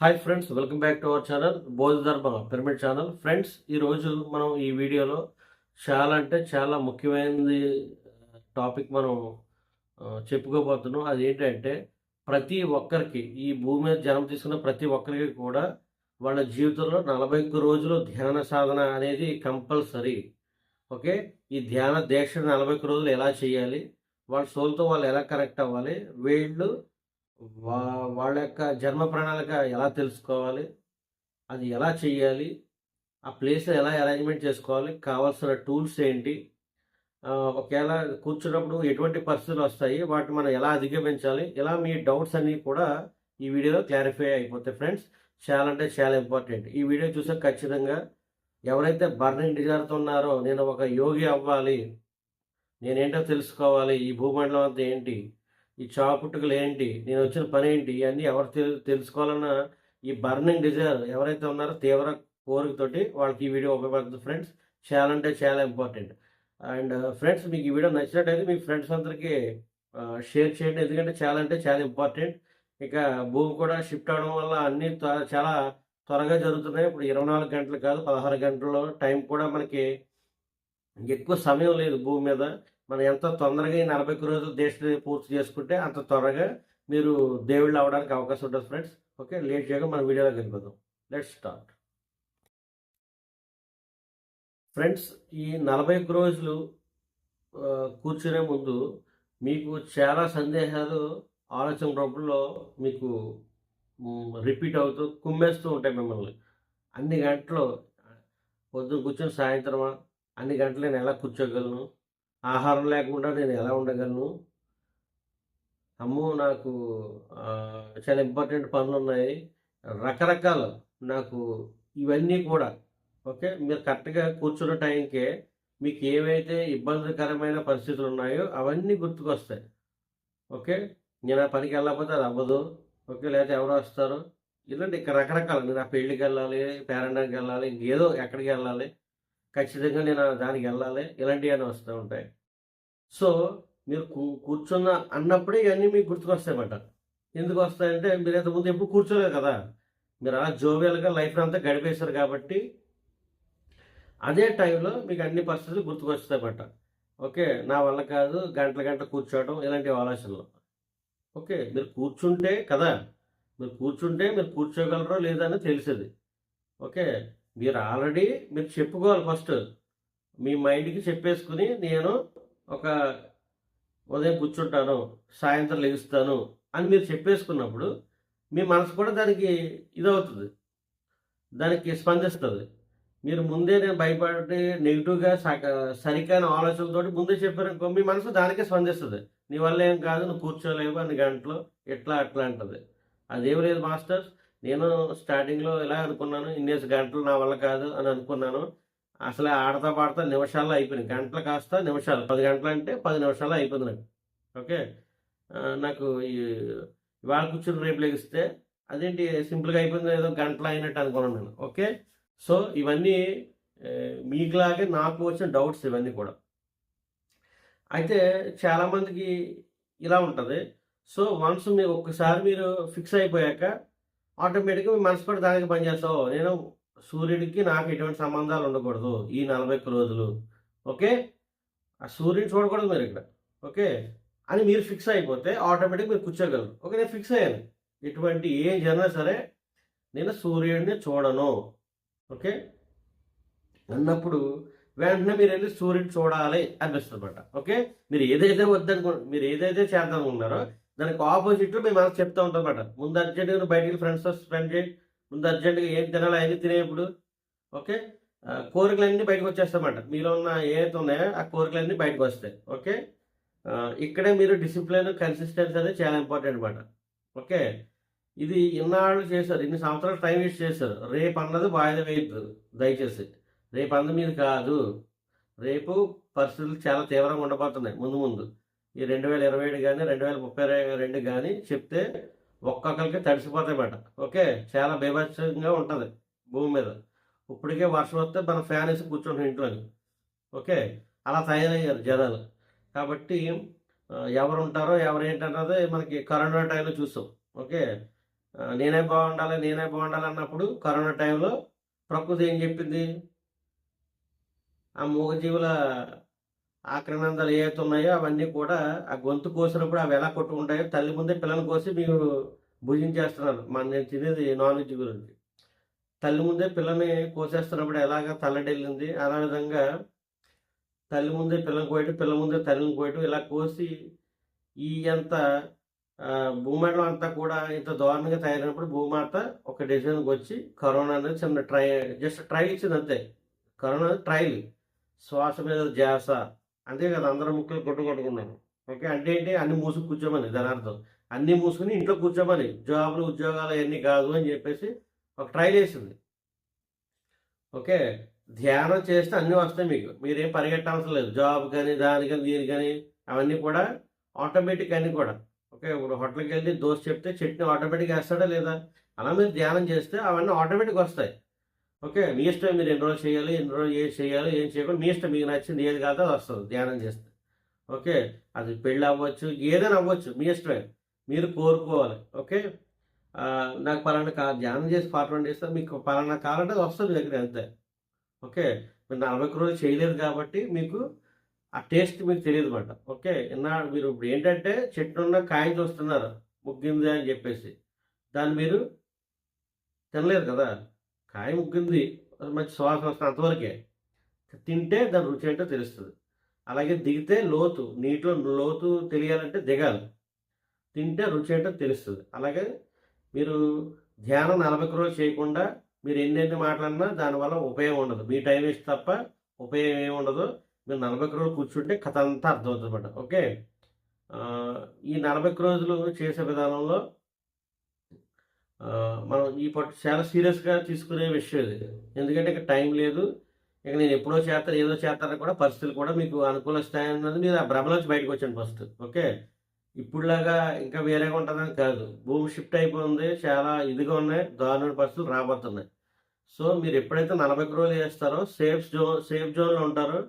Hi friends, welcome back to our channel Bodhidharma pyramid channel. Friends, ఈరోజు మనం ఈ వీడియోలో చాలా అంటే చాలా ముఖ్యమైనది టాపిక్ మనం చెప్పుకోబోతున్నాం. అది ఏంటంటే, ప్రతి ఒక్కరికి ఈ భూమి మీద జన్మ తీసుకున్న ప్రతి ఒక్కరికి కూడా వాళ్ళ జీవితంలో 41 రోజులు ధ్యాన సాధన అనేది కంపల్సరీ. ఓకే, ఈ ధ్యాన దీక్ష 41 రోజులు ఎలా చేయాలి, వాళ్ళ సోల్తో వాళ్ళు ఎలా కనెక్ట్ అవ్వాలి, వీళ్ళు వా వాళ్ళ యొక్క జన్మ ప్రణాళిక ఎలా తెలుసుకోవాలి, అది ఎలా చేయాలి, ఆ ప్లేస్‌లో ఎలా అరేంజ్‌మెంట్ చేసుకోవాలి, కావాల్సిన టూల్స్ ఏంటి, ఒకేళ కూర్చున్నప్పుడు ఎటువంటి పరిస్థితులొస్తాయి, వాటిని మనం ఎలా అధిగమించాలి, ఇలా మీ డౌట్స్ అన్నీ కూడా ఈ వీడియోలో క్లారిఫై అయిపోతాయి ఫ్రెండ్స్. చాలా అంటే చాలా ఇంపార్టెంట్. ఈ వీడియో చూసాక ఖచ్చితంగా ఎవరైతే బర్నింగ్ డిజైర్‌తో ఉన్నారో, నేను ఒక యోగి అవ్వాలి, నేనేంటో తెలుసుకోవాలి, ఈ భూమండలం అంతా ఏంటి, ఈ చావు పుట్టుకలేంటి, నేనొచ్చిన పనేంటి, ఇయన్నీ ఎవరు తెలుసుకోవాలన్న ఈ బర్నింగ్ డిజైర్ ఎవరైతే ఉన్నారో తీవ్ర కోరికతోటి వాళ్ళకి ఈ వీడియో ఉపయోగపడుతుంది ఫ్రెండ్స్. చాలా అంటే చాలా ఇంపార్టెంట్. అండ్ ఫ్రెండ్స్, మీకు ఈ వీడియో నచ్చినట్టయితే మీ ఫ్రెండ్స్ అందరికీ షేర్ చేయండి. ఎందుకంటే చాలా అంటే చాలా ఇంపార్టెంట్. ఇక భూమి కూడా షిఫ్ట్ అవ్వడం వల్ల అన్నీ చాలా త్వరగా జరుగుతున్నాయి. ఇప్పుడు 24 గంటలు కాదు, 16 గంటల్లో టైం కూడా మనకి ఎక్కువ సమయం లేదు భూమి మీద. మనం ఎంత తొందరగా ఈ 41 రోజులు దీక్షని పూర్తి చేసుకుంటే అంత త్వరగా మీరు దేవుళ్ళు అవ్వడానికి అవకాశం ఉంటుంది ఫ్రెండ్స్. ఓకే, లేట్ చేయగా మన వీడియోలోకి వెళ్ళిపోదాం. Let's start. ఫ్రెండ్స్, ఈ 41 రోజులు కూర్చునే ముందు మీకు చాలా సందేహాలు ఆలోచన రూపంలో మీకు రిపీట్ అవుతూ కుమ్మేస్తూ ఉంటాయి మిమ్మల్ని. అన్ని గంటలు పొద్దున కూర్చొని సాయంత్రమా, అన్ని గంటలు నేను ఎలా కూర్చోగలను, ఆహారం లేకుండా నేను ఎలా ఉండగలను, అమ్మో నాకు చాలా ఇంపార్టెంట్ పనులున్నాయి, రకరకాల నాకు ఇవన్నీ కూడా. ఓకే, మీరు కరెక్ట్గా కూర్చున్న టైంకే మీకు ఏవైతే ఇబ్బందికరమైన పరిస్థితులు ఉన్నాయో అవన్నీ గుర్తుకొస్తాయి. ఓకే, నేను ఆ పనికి వెళ్ళకపోతే అది అవ్వదు. ఓకే, లేకపోతే ఎవరు వస్తారు, ఇలాంటి ఇక రకరకాల, నేను ఆ పెళ్ళికి వెళ్ళాలి, పేరంటానికి వెళ్ళాలి, ఇంకేదో ఎక్కడికి వెళ్ళాలి, ఖచ్చితంగా నేను దానికి వెళ్ళాలి, ఇలాంటివన్నీ వస్తూ ఉంటాయి. సో మీరు కూర్చున్న అన్నప్పుడే ఇవన్నీ మీకు గుర్తుకొస్తాయన్నమాట. ఎందుకు వస్తాయంటే, మీరు ఇంతకుముందు ఎప్పుడు కూర్చోలేదు కదా, మీరు అలా జోవియల్గా లైఫ్ అంతా గడిపేశారు కాబట్టి అదే టైంలో మీకు అన్ని పరిస్థితులు గుర్తుకొస్తాయన్నమాట. ఓకే, నా వల్ల కాదు గంటల గంటలు కూర్చోవడం ఇలాంటి ఆలోచనలు. ఓకే, మీరు కూర్చుంటే కదా, మీరు కూర్చోగలరో లేదని తెలిసేది. ఓకే, మీరు ఆల్రెడీ మీరు చెప్పుకోవాలి ఫస్ట్. మీ మైండ్కి చెప్పేసుకుని, నేను ఒక ఉదయం కూర్చుంటాను, సాయంత్రం లెగుస్తాను అని మీరు చెప్పేసుకున్నప్పుడు మీ మనసు కూడా దానికి ఇదవుతుంది, దానికి స్పందిస్తుంది. మీరు ముందే నేను భయపడి నెగిటివ్గా సరికాని ఆలోచనలతోటి ముందే చెప్పారనుకో, మీ మనసు దానికే స్పందిస్తుంది. నీ వల్ల ఏం కాదు, నువ్వు కూర్చోలేవు అన్ని గంటలు, ఎట్లా అట్లా అంటది. అదేం లేదు మాస్టర్స్, నేను స్టార్టింగ్లో ఇలా అనుకున్నాను, ఇన్నేసి గంటలు నా వల్ల కాదు అని అనుకున్నాను. అసలే ఆడతా పాడతా నిమిషాల్లో అయిపోయినాయి, గంటలు కాస్త నిమిషాలు, 10 గంటలు అంటే 10 నిమిషాల్లో అయిపోయింది నాకు. ఓకే, నాకు ఇవాళ కూర్చుని రేపు లెగిస్తే అదేంటి సింపుల్గా అయిపోయింది, ఏదో గంటలు అయినట్టు అనుకున్నాను నేను. ఓకే, సో ఇవన్నీ మీకులాగే నాకు వచ్చిన డౌట్స్ ఇవన్నీ కూడా. అయితే చాలామందికి ఇలా ఉంటుంది. సో వన్స్ మీరు ఒక్కసారి మీరు ఫిక్స్ అయిపోయాక ఆటోమేటిక్గా మీ మనసు కూడా దానికి పనిచేస్తావు. నేను సూర్యుడికి నాకు ఎటువంటి సంబంధాలు ఉండకూడదు ఈ 41 రోజులు. ఓకే, ఆ సూర్యుడిని చూడకూడదు మీరు ఇక్కడ. ఓకే అని మీరు ఫిక్స్ అయిపోతే ఆటోమేటిక్గా మీరు కూర్చోగలరు. ఓకే, నేను ఫిక్స్ అయ్యాను, ఎటువంటి ఏ జనా సరే నేను సూర్యుడిని చూడను. ఓకే అన్నప్పుడు వెంటనే మీరు వెళ్ళి సూర్యుడు చూడాలి అనిపిస్తుంది అనమాట. ఓకే, మీరు ఏదైతే చేద్దాం అనుకున్నారో దానికి ఆపోజిట్లో మీ మనసు చెప్తూ ఉంటుంది అనమాట. ముందు అర్జెంట్గా బయటికి ఫ్రెండ్స్తో స్పెండ్ చేయి, ముందు అర్జెంట్గా ఏం తినాలి అవన్నీ తినేప్పుడు. ఓకే, కోరికలన్నీ బయటకు వచ్చేస్తాయన్నమాట. మీలో ఉన్న ఏదైతే ఉన్నాయో ఆ కోరికలన్నీ బయటకు వస్తాయి. ఓకే, ఇక్కడే మీరు డిసిప్లిన్ కన్సిస్టెన్సీ అనేది చాలా ఇంపార్టెంట్ అనమాట. ఓకే, ఇది ఇన్నాళ్ళు చేశారు, ఇన్ని సంవత్సరాలు టైం వేస్ట్ చేశారు. రేపు అన్నది వాయిదా వేయద్దు దయచేసి. రేపు అన్న మీద కాదు, రేపు పరిస్థితులు చాలా తీవ్రంగా ఉండబోతున్నాయి ముందు ముందు. ఈ 2027 కానీ 2032 కానీ చెప్తే ఒక్కొక్కరికి తడిసిపోతాయన్నమాట. ఓకే, చాలా బీభత్సంగా ఉంటుంది భూమి మీద. ఇప్పటికే వర్షం వస్తే మనం ఫ్యాన్ వేసి కూర్చుంటాం ఇంట్లోని. ఓకే, అలా తయారయ్యారు జనాలు. కాబట్టి ఎవరు ఉంటారో ఎవరు ఏంటన్నది మనకి కరోనా టైంలో చూసాం. ఓకే, నేనే బాగుండాలి, నేనే బాగుండాలి అన్నప్పుడు కరోనా టైంలో ప్రకృతి ఏం చెప్పింది? ఆ మూగజీవుల ఆక్రమణలు ఏవైతే ఉన్నాయో అవన్నీ కూడా ఆ గొంతు కోసినప్పుడు అవి ఎలా కొట్టుకుంటాయో తల్లి ముందే పిల్లల్ని కోసి మీరు భుజించేస్తున్నారు. నేను తినేది నాన్ వెజ్ గురించి. తల్లి ముందే పిల్లని కోసేస్తున్నప్పుడు ఎలాగ తల్లడిల్లింది, అలా విధంగా తల్లి ముందే పిల్లని కోయటం, పిల్ల ముందే తల్లిని కోయటం, ఇలా కోసి ఈ అంత భూమండలం అంతా కూడా ఇంత దారుణంగా తయారైనప్పుడు భూమాత ఒక డెసిషన్కి వచ్చి కరోనా అనేది చిన్న జస్ట్ ట్రయల్ ఇచ్చింది అంతే. కరోనా ట్రయల్, శ్వాస మీద ధ్యాస, అంతే కదా. అందరూ ముక్కలు కొట్టుకున్నారు. ఓకే, అంటే ఏంటి? అన్ని మూసుకు కూర్చోమని దాని అర్థం. అన్నీ మూసుకుని ఇంట్లో కూర్చోమని, జాబులు ఉద్యోగాలు అవన్నీ కాదు అని చెప్పేసి ఒక ట్రయల్ వేసింది. ఓకే, ధ్యానం చేస్తే అన్నీ వస్తాయి మీకు. మీరేం పరిగెట్టాల్సిన లేదు. జాబ్ కానీ, దానికని, దీనికని అవన్నీ కూడా ఆటోమేటిక్ అన్నీ కూడా. ఓకే, ఇప్పుడు హోటల్కి వెళ్ళి దోశ చెప్తే చట్నీ ఆటోమేటిక్గా వేస్తాడా లేదా? అలా మీరు ధ్యానం చేస్తే అవన్నీ ఆటోమేటిక్గా వస్తాయి. ఓకే, మీ ఇష్టం. మీరు ఎన్ని రోజులు చేయాలి, ఎన్ని రోజులు ఏం చేయాలి, ఏం చేయకూడదు మీ ఇష్టం. మీకు నచ్చింది ఏది కాదో అది వస్తుంది ధ్యానం చేస్తే. ఓకే, అది పెళ్ళి అవ్వచ్చు, ఏదైనా అవ్వచ్చు, మీ ఇష్టమే. మీరు కోరుకోవాలి. ఓకే, నాకు పలానా ధ్యానం చేసి 41 డేస్ మీకు పలానా కావాలంటే అది వస్తుంది మీ దగ్గర అంతే. ఓకే, మీరు 40 రోజులు చేయలేదు కాబట్టి మీకు ఆ టేస్ట్ మీకు తెలియదు అనమాట. ఓకే, మీరు ఇప్పుడు ఏంటంటే చెట్టున్న కాయని చూస్తున్నారు ముగ్గింది అని చెప్పేసి, దాన్ని మీరు తినలేదు కదా. కాయ ముగ్గింది, మంచి సువాసన వస్తుంది, అంతవరకే. తింటే దాని రుచి ఏంటో తెలుస్తుంది. అలాగే దిగితే నీటిలో లోతు తెలియాలంటే దిగాలి, తింటే రుచి ఏంటో తెలుస్తుంది. అలాగే మీరు ధ్యానం 40 రోజులు చేయకుండా మీరు ఎన్నెన్ని మాట్లాడినా దానివల్ల ఉపయోగం ఉండదు. మీ టైం వేస్ట్ తప్ప ఉపయోగం ఏమి ఉండదు. మీరు 40 రోజులు కూర్చుంటే కథ అంతా అర్థమవుతుంది అన్నమాట. ఓకే, ఈ 40 రోజులు చేసే విధానంలో మనం ఈ పట్టు చాలా సీరియస్గా తీసుకునే విషయం ఇది. ఎందుకంటే ఇక టైం లేదు, ఇక నేను ఎప్పుడో చేస్తాను, ఏదో చేస్తానని కూడా పరిస్థితులు కూడా మీకు అనుకూలిస్తాయన్నది మీరు ఆ భ్రమలోంచి బయటకు వచ్చాను ఫస్ట్. ఓకే, ఇప్పుడులాగా ఇంకా వేరేగా ఉంటుందని కాదు. భూమి షిఫ్ట్ అయిపోయింది, చాలా ఇదిగా ఉన్నాయి, దారుణమైన పరిస్థితులు రాబోతున్నాయి. సో మీరు ఎప్పుడైతే 40 రోజులు చేస్తారో సేఫ్ జోన్లో ఉంటారో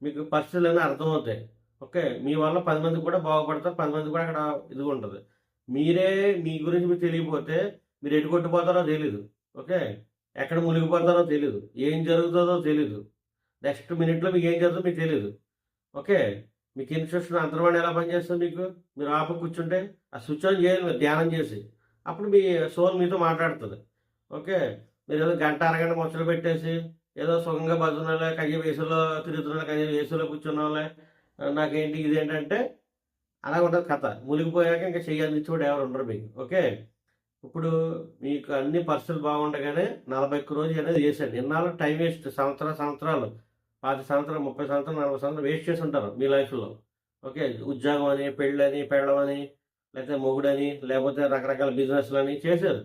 మీకు పరిస్థితులు అన్నీ అర్థమవుతాయి. ఓకే, మీ వల్ల 10 మంది కూడా బాగుపడతారు, 10 మంది కూడా అక్కడ ఇదిగా ఉంటుంది. మీరే మీ గురించి మీకు తెలియకపోతే మీరు ఎటు కొట్టిపోతారో తెలీదు. ఓకే, ఎక్కడ మునిగిపోతారో తెలీదు, ఏం జరుగుతుందో తెలీదు, నెక్స్ట్ మినిట్లో మీకు ఏం జరుగుతుందో మీకు తెలీదు. ఓకే, మీకు ఇన్స్ట్రక్షన్ అంతర్వాణి ఎలా పనిచేస్తుంది మీకు? మీరు ఆపు కూర్చుంటే ఆ స్విచ్ ఆన్ చేయాలి మీరు ధ్యానం చేసి, అప్పుడు మీ సోల్ మీతో మాట్లాడుతుంది. ఓకే, మీరు ఏదో గంట అరగంట ముచ్చలు పెట్టేసి ఏదో సుఖంగా బతుకున్నాలే, కయ్య వేసులో తిరుగుతున్నా, కయ్య వేసులో కూర్చున్నాలే, నాకేంటి ఇదేంటంటే అలా ఉంటుంది కథ. మునిగిపోయాక ఇంకా చెయ్యాలి చూడు ఎవరు ఉండరు మీకు. ఓకే, ఇప్పుడు మీకు అన్ని పరిస్థితులు బాగుండగానే 41 రోజులు అనేది చేశాను. ఇన్నాళ్ళు టైం వేస్ట్, సంవత్సరాలు 10 సంవత్సరాలు, 30 సంవత్సరాలు, 40 సంవత్సరాలు వేస్ట్ చేసి ఉంటారు మీ లైఫ్లో. ఓకే, ఉద్యోగం అని, పెళ్ళని, పెళ్ళమని, లేకపోతే మొగుడని, లేకపోతే రకరకాల బిజినెస్లు అని చేశారు.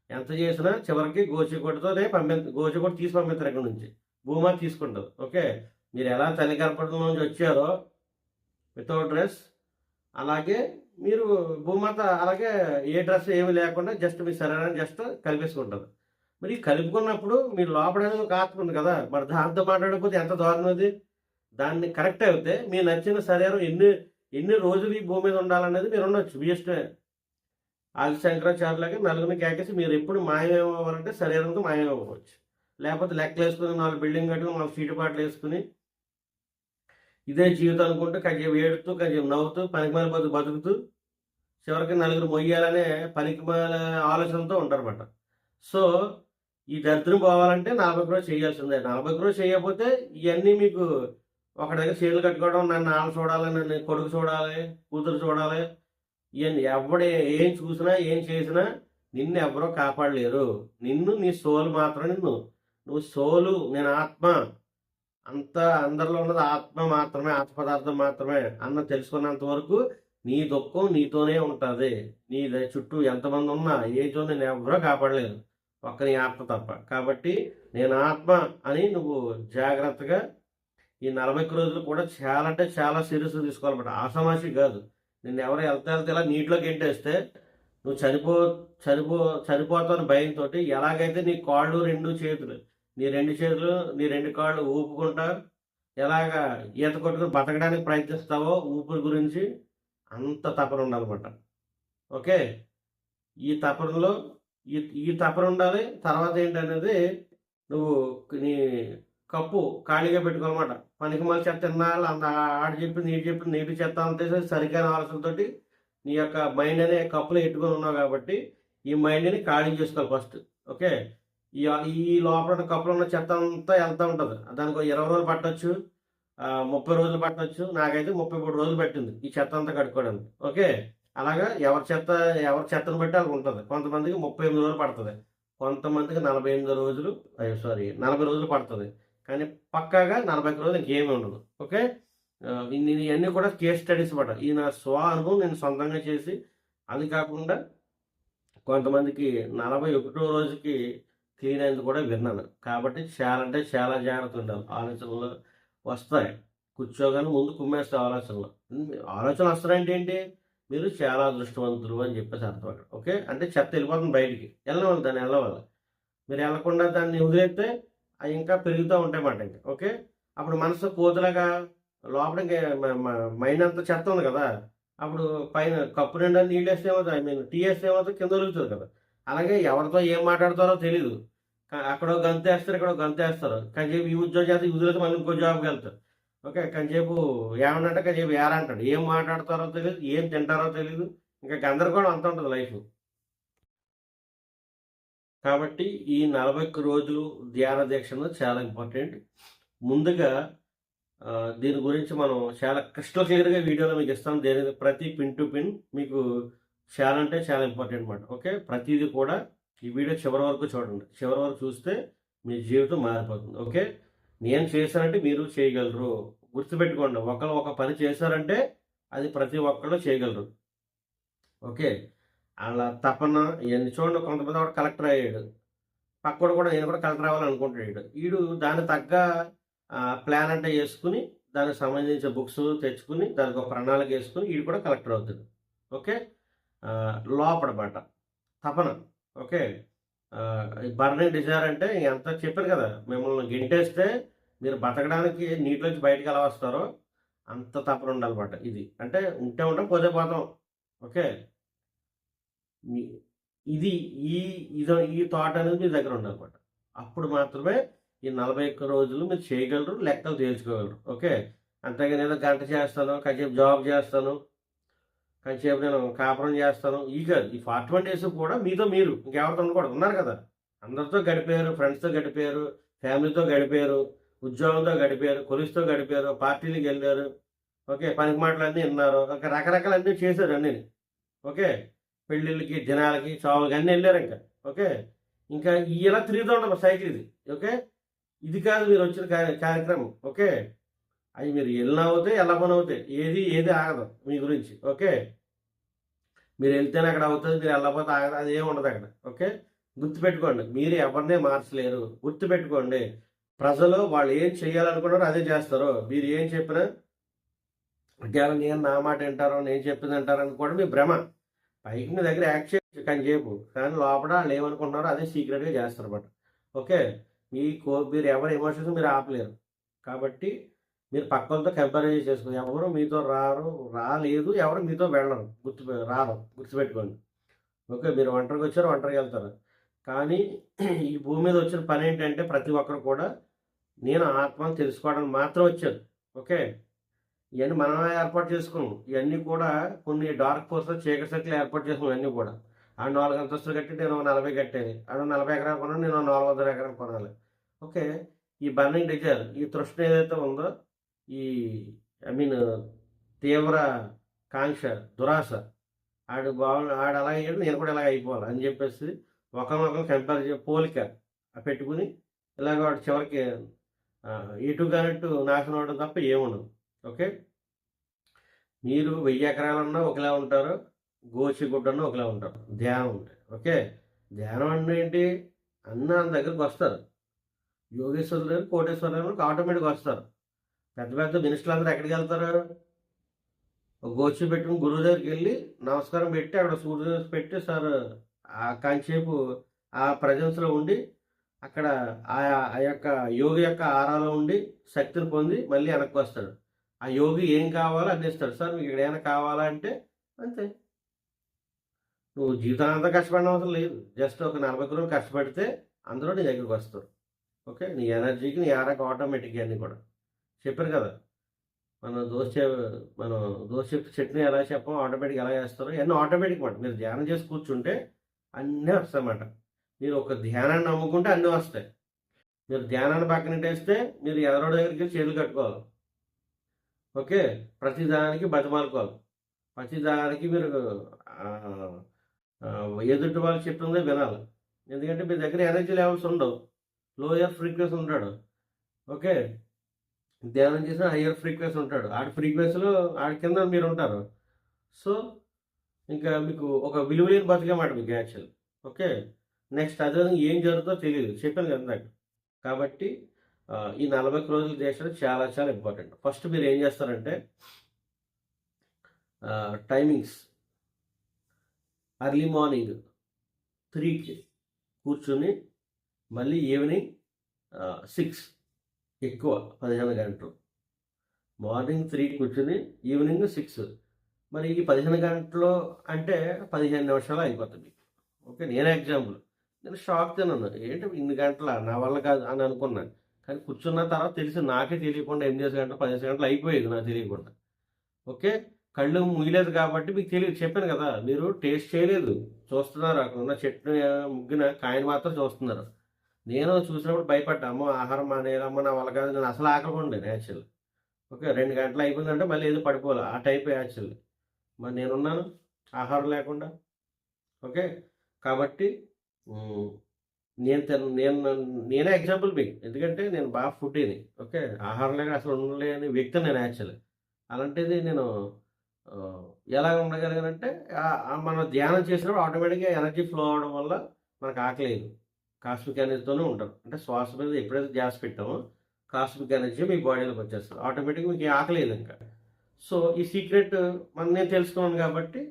ఎంత చేసినా చివరికి గోచికొట్టు తీసి పంపిస్తారు ఇక్కడ నుంచి, భూమాత తీసుకుంటారు. ఓకే, మీరు ఎలా తల్లి గర్భంలో నుంచి వచ్చారో వితౌట్ డ్రెస్, అలాగే మీరు భూమాత అలాగే ఏ డ్రెస్ ఏమి లేకుండా జస్ట్ మీ శరీరాన్ని జస్ట్ కలిపేసుకుంటారు. మరి కలుపుకున్నప్పుడు మీరు లోపడనేది ఒక ఆత్మ ఉంది కదా, మరి దాంతో మాట్లాడకపోతే ఎంత దారుణం అది. దాన్ని కరెక్ట్ అయితే మీ నచ్చిన శరీరం ఎన్ని రోజులు ఈ భూమి మీద ఉండాలనేది మీరు ఉండొచ్చు మీ ఇష్టమే. ఆది శంకరాచార్యులకి నలుగురిని కేకేసి మీరు ఎప్పుడు మాయమవ్వాలంటే శరీరంతో మాయమవ్వచ్చు. లేకపోతే లెక్కలు వేసుకుని 4 బిల్డింగ్ కట్టుకుని 4 సీటు పాటలు వేసుకుని ఇదే జీవితం అనుకుంటూ కొంచెం ఏడుతూ, కొంచెం నవ్వుతూ, పనికిమాల బతుకుతూ చివరికి నలుగురు మొయ్యాలనే పనికిమాల ఆలోచనతో ఉంటారన్నమాట. సో ఈ దరిద్రం పోవాలంటే 40 రోజులు చేయాల్సిందే. 40 రోజులు చేయకపోతే ఇవన్నీ మీకు ఒకటి దగ్గర చేతులు కట్టుకోవడం, నన్ను నాన్న చూడాలి, నన్ను కొడుకు చూడాలి, కూతురు చూడాలి, ఇవన్నీ ఏం చూసినా ఏం చేసినా నిన్ను ఎవరో కాపాడలేరు. నీ సోలు మాత్రం నువ్వు సోలు, నేను ఆత్మ, అందరిలో ఉన్నది ఆత్మ మాత్రమే, ఆత్మ పదార్థం మాత్రమే అన్న తెలుసుకున్నంత వరకు నీ దుఃఖం నీతోనే ఉంటుంది. నీ చుట్టూ ఎంతమంది ఉన్నా ఏజో నేను ఎవరో కాపాడలేదు, ఒక్క నీ ఆత్మ తప్ప. కాబట్టి నేను ఆత్మ అని నువ్వు జాగ్రత్తగా ఈ 40 రోజులు కూడా చాలా అంటే చాలా సీరియస్గా తీసుకోవాలన్నమాట. ఆషామాషి కాదు. నిన్ను ఎవరు వెళ్తే ఇలా నీటిలోకి ఎంటేస్తే నువ్వు చనిపోతాను భయంతో ఎలాగైతే నీ కాళ్ళు 2 చేతులు, నీ 2 చేతులు, నీ 2 కాళ్ళు ఊపుకుంటా ఎలాగా ఈత కొట్టుకుని బతకడానికి ప్రయత్నిస్తావో ఊపిరి గురించి అంత తపన ఉండాలన్నమాట. ఓకే, ఈ తపనలో ఈ ఈ తపన ఉండాలి. తర్వాత ఏంటనేది నువ్వు నీ కప్పు ఖాళీగా పెట్టుకోనమాట. పనికిమాలిన చెత్త ఇన్నాళ్ళు ఆడు చెప్పింది, ఈడు చెప్పింది నీటి చెత్త అంతా సరిగ్గాని ఆలోచనతోటి నీ యొక్క మైండ్ అనే కప్పులో ఎట్టుకొని ఉన్నావు కాబట్టి ఈ మైండ్ని ఖాళీ చేసుకోవాలి ఫస్ట్. ఓకే. ఈ ఈ లోపల ఉన్న కప్పులో ఉన్న చెత్త అంతా వెళ్తూ ఉంటుంది. దానికి 20 రోజులు పట్టొచ్చు, 30 రోజులు పట్టొచ్చు. నాకైతే 33 రోజులు పట్టింది ఈ చెత్త అంతా కడుక్కోవడానికి. ఓకే. అలాగా ఎవరి చెత్తను బట్టి వాళ్ళకి ఉంటుంది. కొంతమందికి 38 రోజులు పడుతుంది, కొంతమందికి 48 రోజులు, 40 రోజులు పడుతుంది. కానీ పక్కాగా 41 రోజులు ఇంకేమీ ఉండదు. ఓకే. ఇవన్నీ కూడా కేస్ స్టడీస్ అన్నమాట. ఈ నా అనుభవం నేను సొంతంగా చేసి, అది కాకుండా కొంతమందికి 41వ రోజుకి క్లీన్ అయింది కూడా విన్నాను. కాబట్టి చాలా అంటే చాలా జాగ్రత్త ఉండాలి. ఆలోచనలు వస్తాయి, కూర్చోగానే ముందు కుమ్మేస్తే ఆలోచనలు వస్తాయంటే ఏంటి, మీరు చాలా అదృష్టవంతులు అని చెప్పేసి అర్థం అక్కడ. ఓకే. అంటే చెత్త వెళ్ళిపోతుంది బయటికి, వెళ్ళవాలి, దాన్ని వెళ్ళవాలి. మీరు వెళ్ళకుండా దాన్ని వదిలేస్తే అవి ఇంకా పెరుగుతూ ఉంటాయన్నమాట ఇంకా. ఓకే. అప్పుడు మనసు కోతులాగా లోపల మైండ్ అంతా చెత్త ఉంది కదా, అప్పుడు పైన కప్పు నిండా నీళ్ళు వేస్తే ఏమవుతుంది, టీ వేస్తే ఏమవుతుంది, కింద ఒలుగుతుంది కదా. అలాగే ఎవరితో ఏం మాట్లాడతారో తెలీదు. అక్కడో గంతేస్తారు, ఇక్కడో గంతేస్తారు. కాసేపు ఈ ఉద్యోగం చేస్తే వదిలేసి మళ్ళీ ఇంకో జాబ్కి వెళ్తారు. ఓకే. కాసేపు ఏమన్నంటే కాసేపు ఏరంటాడు. ఏం మాట్లాడతారో తెలియదు, ఏం తింటారో తెలీదు. ఇంకా గందరగోళం అంత ఉంటుంది లైఫ్. కాబట్టి ఈ 41 రోజులు ధ్యాన దీక్షను చాలా ఇంపార్టెంట్. ముందుగా దీని గురించి మనం చాలా క్రిస్టల్ క్లియర్గా వీడియోలో మీకు ఇస్తాం. ప్రతి పిన్ టు పిన్ మీకు చాలా అంటే చాలా ఇంపార్టెంట్ అన్నమాట. ఓకే. ప్రతిదీ కూడా ఈ వీడియో చివరి వరకు చూడండి. చివరి వరకు చూస్తే మీ జీవితం మారిపోతుంది. ఓకే. నేను చేశానంటే మీరు చేయగలరు. గుర్తుపెట్టుకోండి, ఒకరు ఒక పని చేశారంటే అది ప్రతి ఒక్కరు చేయగలరు. ఓకే. అలా తపన ఇవన్నీ చూడండి. కొంతమంది కూడా కలెక్టర్ అయ్యాడు, పక్కడు కూడా నేను కూడా కలెక్టర్ అవ్వాలనుకుంటాడు. వీడు దానికి తగ్గ ప్లాన్ అంటే వేసుకుని, దానికి సంబంధించిన బుక్స్ తెచ్చుకుని, దానికి ఒక ప్రణాళిక వేసుకుని వీడు కూడా కలెక్టర్ అవుతాడు. ఓకే. లోపడమాట తపన. ఓకే. బర్నింగ్ డిజైర్ అంటే ఎంత చెప్పాను కదా, మిమ్మల్ని గింటేస్తే మీరు బతకడానికి నీటిలోంచి బయటకు ఎలా వస్తారో అంత తపన ఉండాలన్నమాట. ఇది అంటే ఉంటే ఉంటాం, పోతే పోతాం. ఓకే. ఇది ఈ ఈ థాట్ అనేది మీ దగ్గర ఉండాలన్నమాట. అప్పుడు మాత్రమే ఈ 41 రోజులు మీరు చేయగలరు, లెక్కలు తేల్చుకోగలరు. ఓకే. అంతేగా నేను గంట చేస్తాను, కాసేపు జాబ్ చేస్తాను, కాసేపు నేను కాపురం చేస్తాను, ఈ కాదు. ఈ 41 డేస్ కూడా మీతో మీరు, ఇంకెవరితో ఉండకూడదు. ఉన్నారు కదా, అందరితో గడిపారు, ఫ్రెండ్స్తో గడిపారు, ఫ్యామిలీతో గడిపారు, ఉద్యోగంతో గడిపారు, కొలిస్తో గడిపారు, పార్టీలకు వెళ్ళారు. ఓకే. పనికి మాటలన్నీ విన్నారు, రకరకాలన్నీ చేశారు అన్నీ. ఓకే. పెళ్ళిళ్ళకి, దినాలకి, చావులకి అన్నీ వెళ్ళారు ఇంకా. ఓకే. ఇంకా ఇలా తిరుగుతూ ఉంటాం సైకిల్ ఇది. ఓకే. ఇది కాదు మీరు వచ్చిన కార్యక్రమం. ఓకే. అవి మీరు వెళ్ళిన అవుతాయి, ఎలా పని అవుతాయి, ఏది ఆగదు మీ గురించి. ఓకే. మీరు వెళ్తేనే అక్కడ అవుతుంది, మీరు వెళ్ళకపోతే ఆగదు, అది ఏమి ఉండదు అక్కడ. ఓకే. గుర్తుపెట్టుకోండి, మీరు ఎవరినే మార్చలేరు. గుర్తుపెట్టుకోండి, ప్రజలు వాళ్ళు ఏం చేయాలనుకున్నారో అదే చేస్తారు. మీరు ఏం చెప్పినా కేవలం నేను నా మాట వింటారో, నేను చెప్పింది అంటారని కూడా మీ భ్రమ. పైకి మీ దగ్గర యాక్ట్ చేయొచ్చు కానీ చెప్పు, కానీ లోపల వాళ్ళు ఏమనుకుంటున్నారో అదే సీక్రెట్గా చేస్తారన్నమాట. ఓకే. మీరు ఎవరి ఎమోషన్స్ మీరు ఆపలేరు. కాబట్టి మీరు పక్కలతో కంపారిజన్ చేసుకోండి. ఎవరు మీతో రాలేదు, ఎవరు మీతో వెళ్ళరు, గుర్తుపెట్టుకోండి. ఓకే. మీరు ఒంటరికి వచ్చారు, ఒంటరికి వెళ్తారు. కానీ ఈ భూమి మీద వచ్చిన పని ఏంటంటే ప్రతి ఒక్కరు కూడా నేను ఆత్మను తెలుసుకోవడానికి మాత్రం వచ్చారు. ఓకే. ఇవన్నీ మనమే ఏర్పాటు చేసుకున్నాం. ఇవన్నీ కూడా కొన్ని డార్క్ ఫోర్సెస్, చీకటి శక్తులు ఏర్పాటు చేసుకున్నాం. ఇవన్నీ కూడా ఆ 4 అంతస్తులు కట్టి నేను 40 కట్టేది, ఆడ 40 ఎకరాలు కొన్నాను, నేను 400 ఎకరాలు కొనాలి. ఓకే. ఈ బర్నింగ్ డిజైర్, ఈ తృష్ణ ఏదైతే ఉందో, ఈ తీవ్ర కాంక్ష, దురాశ, ఆడు అలా అయ్యాడు, నేను కూడా ఇలాగ అయిపోవాలి అని చెప్పేసి ఒకరినొకరు కంపేర్ పోలిక పెట్టుకుని ఇలాగ వాడు చివరికి ఇటు కానట్టు నాశనం అవడం తప్ప ఏముండదు. ఓకే. మీరు 1000 ఎకరాలన్నా ఒకలా ఉంటారు, గోచిగుడ్డన్నా ఒకలా ఉంటారు ధ్యానం ఉంటే. ఓకే. ధ్యానం అంటే ఏంటి, అన్న దగ్గరికి వస్తారు. యోగేశ్వరులు దగ్గర, కోటేశ్వరులు ఆటోమేటిక్గా వస్తారు. పెద్ద పెద్ద మినిస్టర్లు అందరూ ఎక్కడికి వెళ్తారు, గోచి పెట్టుకుని గురువు దగ్గరికి వెళ్ళి నమస్కారం పెట్టి అక్కడ సూర్య పెట్టి సార్ ఆ కాంచేపు ఆ ప్రజెన్స్లో ఉండి అక్కడ ఆ యొక్క యోగి యొక్క ఆరాలో ఉండి శక్తిని పొంది మళ్ళీ వెనక్కి వస్తాడు. ఆ యోగి ఏం కావాలో అందిస్తాడు. సార్ మీకు ఇక్కడ ఏమైనా కావాలా అంటే అంతే. నువ్వు జీవితాంతం కష్టపడిన అవసరం లేదు. జస్ట్ ఒక 40 రోజులు కష్టపడితే అందరూ నీ దగ్గరికి వస్తారు. ఓకే. నీ ఎనర్జీకి నీ ఆరోగ్యం ఆటోమేటిక్‌గా అన్నీ కూడా. చెప్పాను కదా! మనం దోస చే మనం దోస చట్నీ ఎలా చెప్పామో ఆటోమేటిక్‌గా ఎలా చేస్తారో ఇయన్నీ ఆటోమేటిక్ మాట. మీరు ధ్యానం చేసి కూర్చుంటే అన్నీ వస్తాయన్నమాట. మీరు ఒక ధ్యానాన్ని నమ్ముకుంటే అన్నీ వస్తాయి. మీరు ధ్యానాన్ని పక్కనెట్టేస్తే మీరు ఎదరోడి దగ్గరికెళ్ళి చేతులు కట్టుకోవాలి. ఓకే. ప్రతి దానికి బతిమాలుకోవాలి. ప్రతి దానికి మీరు ఆహ్, ఎదుటి వాళ్ళు చెప్పిందే వినాలి. ఎందుకంటే మీ దగ్గర ఎనర్జీ లెవెల్స్ ఉండవు. లోయర్ ఫ్రీక్వెన్సీ ఉంటాడు. ఓకే. ధ్యానం చేసిన హయ్యర్ ఫ్రీక్వెన్సీ ఉంటాడు. ఆడి ఫ్రీక్వెన్సీలో ఆడి కింద మీరుంటారు. సో, ఇంకా మీకు ఒక విలువలేని బతికేమాట మీకు యాక్చువల్. ఓకే. నెక్స్ట్ అదేవిధంగా ఏం జరుగుతుందో తెలీదు. చెప్పాను కదా ఇందాక. కాబట్టి ఈ 40 రోజులు చేసడం చాలా చాలా ఇంపార్టెంట్. ఫస్ట్ మీరు ఏం చేస్తారంటే టైమింగ్స్ ఎర్లీ మార్నింగ్ 3కి కూర్చొని మళ్ళీ ఈవినింగ్ 6 ఎక్కువ 15 గంటలు. మార్నింగ్ 3 కూర్చొని ఈవినింగ్ 6 మరి ఈ 15 గంటలు అంటే 15 నిమిషాలు అయిపోతుంది. ఓకే. నేనే ఎగ్జాంపుల్. నేను షాక్ తిన్నాను. ఏంటి ఇన్ని గంటలా? నా వల్ల కాదు అని అనుకున్నాను. కానీ కూర్చున్న తర్వాత తెలిసి నాకే తెలియకుండా 8 గంటలు 15 గంటలు అయిపోయేది నాకు తెలియకుండా. ఓకే. కళ్ళు మూయలేదు కాబట్టి మీకు తెలియదు. చెప్పాను కదా! మీరు టేస్ట్ చేయలేదు. చూస్తున్నారు. అక్కడ ఉన్న చెట్టు ముగ్గిన కాయని మాత్రం చూస్తున్నారు. నేను చూసినప్పుడు భయపడ్డా. అమ్మో! ఆహారం మానేయాలమ్మో! నా వల్ల కాదు. నేను అసలు ఆకలిగా ఉండేది యాక్చువల్లీ. ఓకే. 2 గంటలు అయిపోయిందంటే మళ్ళీ ఏదో పడిపోవాలి. ఆ టైపే యాక్చువల్లీ. మరి నేనున్నాను ఆహారం లేకుండా. ఓకే. కాబట్టి హ్మ్. నేనే ఎగ్జాంపుల్ మీకు. ఎందుకంటే నేను బాగా ఫుడ్డీని. ఓకే. ఆహారం లేక అసలు ఉండలేని వ్యక్తిని నేను యాక్చువల్లీ. అలాంటిది నేను ఆహ్, ఎలా ఉండగలిగానంటే మనం ధ్యానం చేసినప్పుడు ఆటోమేటిక్‌గా ఎనర్జీ ఫ్లో అవ్వడం వల్ల మనకు ఆకలేయదు. కాస్మిక్ ఎనర్జీతోనే ఉంటాం. అంటే శ్వాస మీద ఎప్పుడైతే ధ్యాస పెట్టామో కాస్మిక్ ఎనర్జీ మీ బాడీలోకి వచ్చేస్తది. ఆటోమేటిక్‌గా మీకు ఆకలేయదు ఇంకా. సో, ఈ సీక్రెట్ నేను తెలుసుకున్నాను కాబట్టి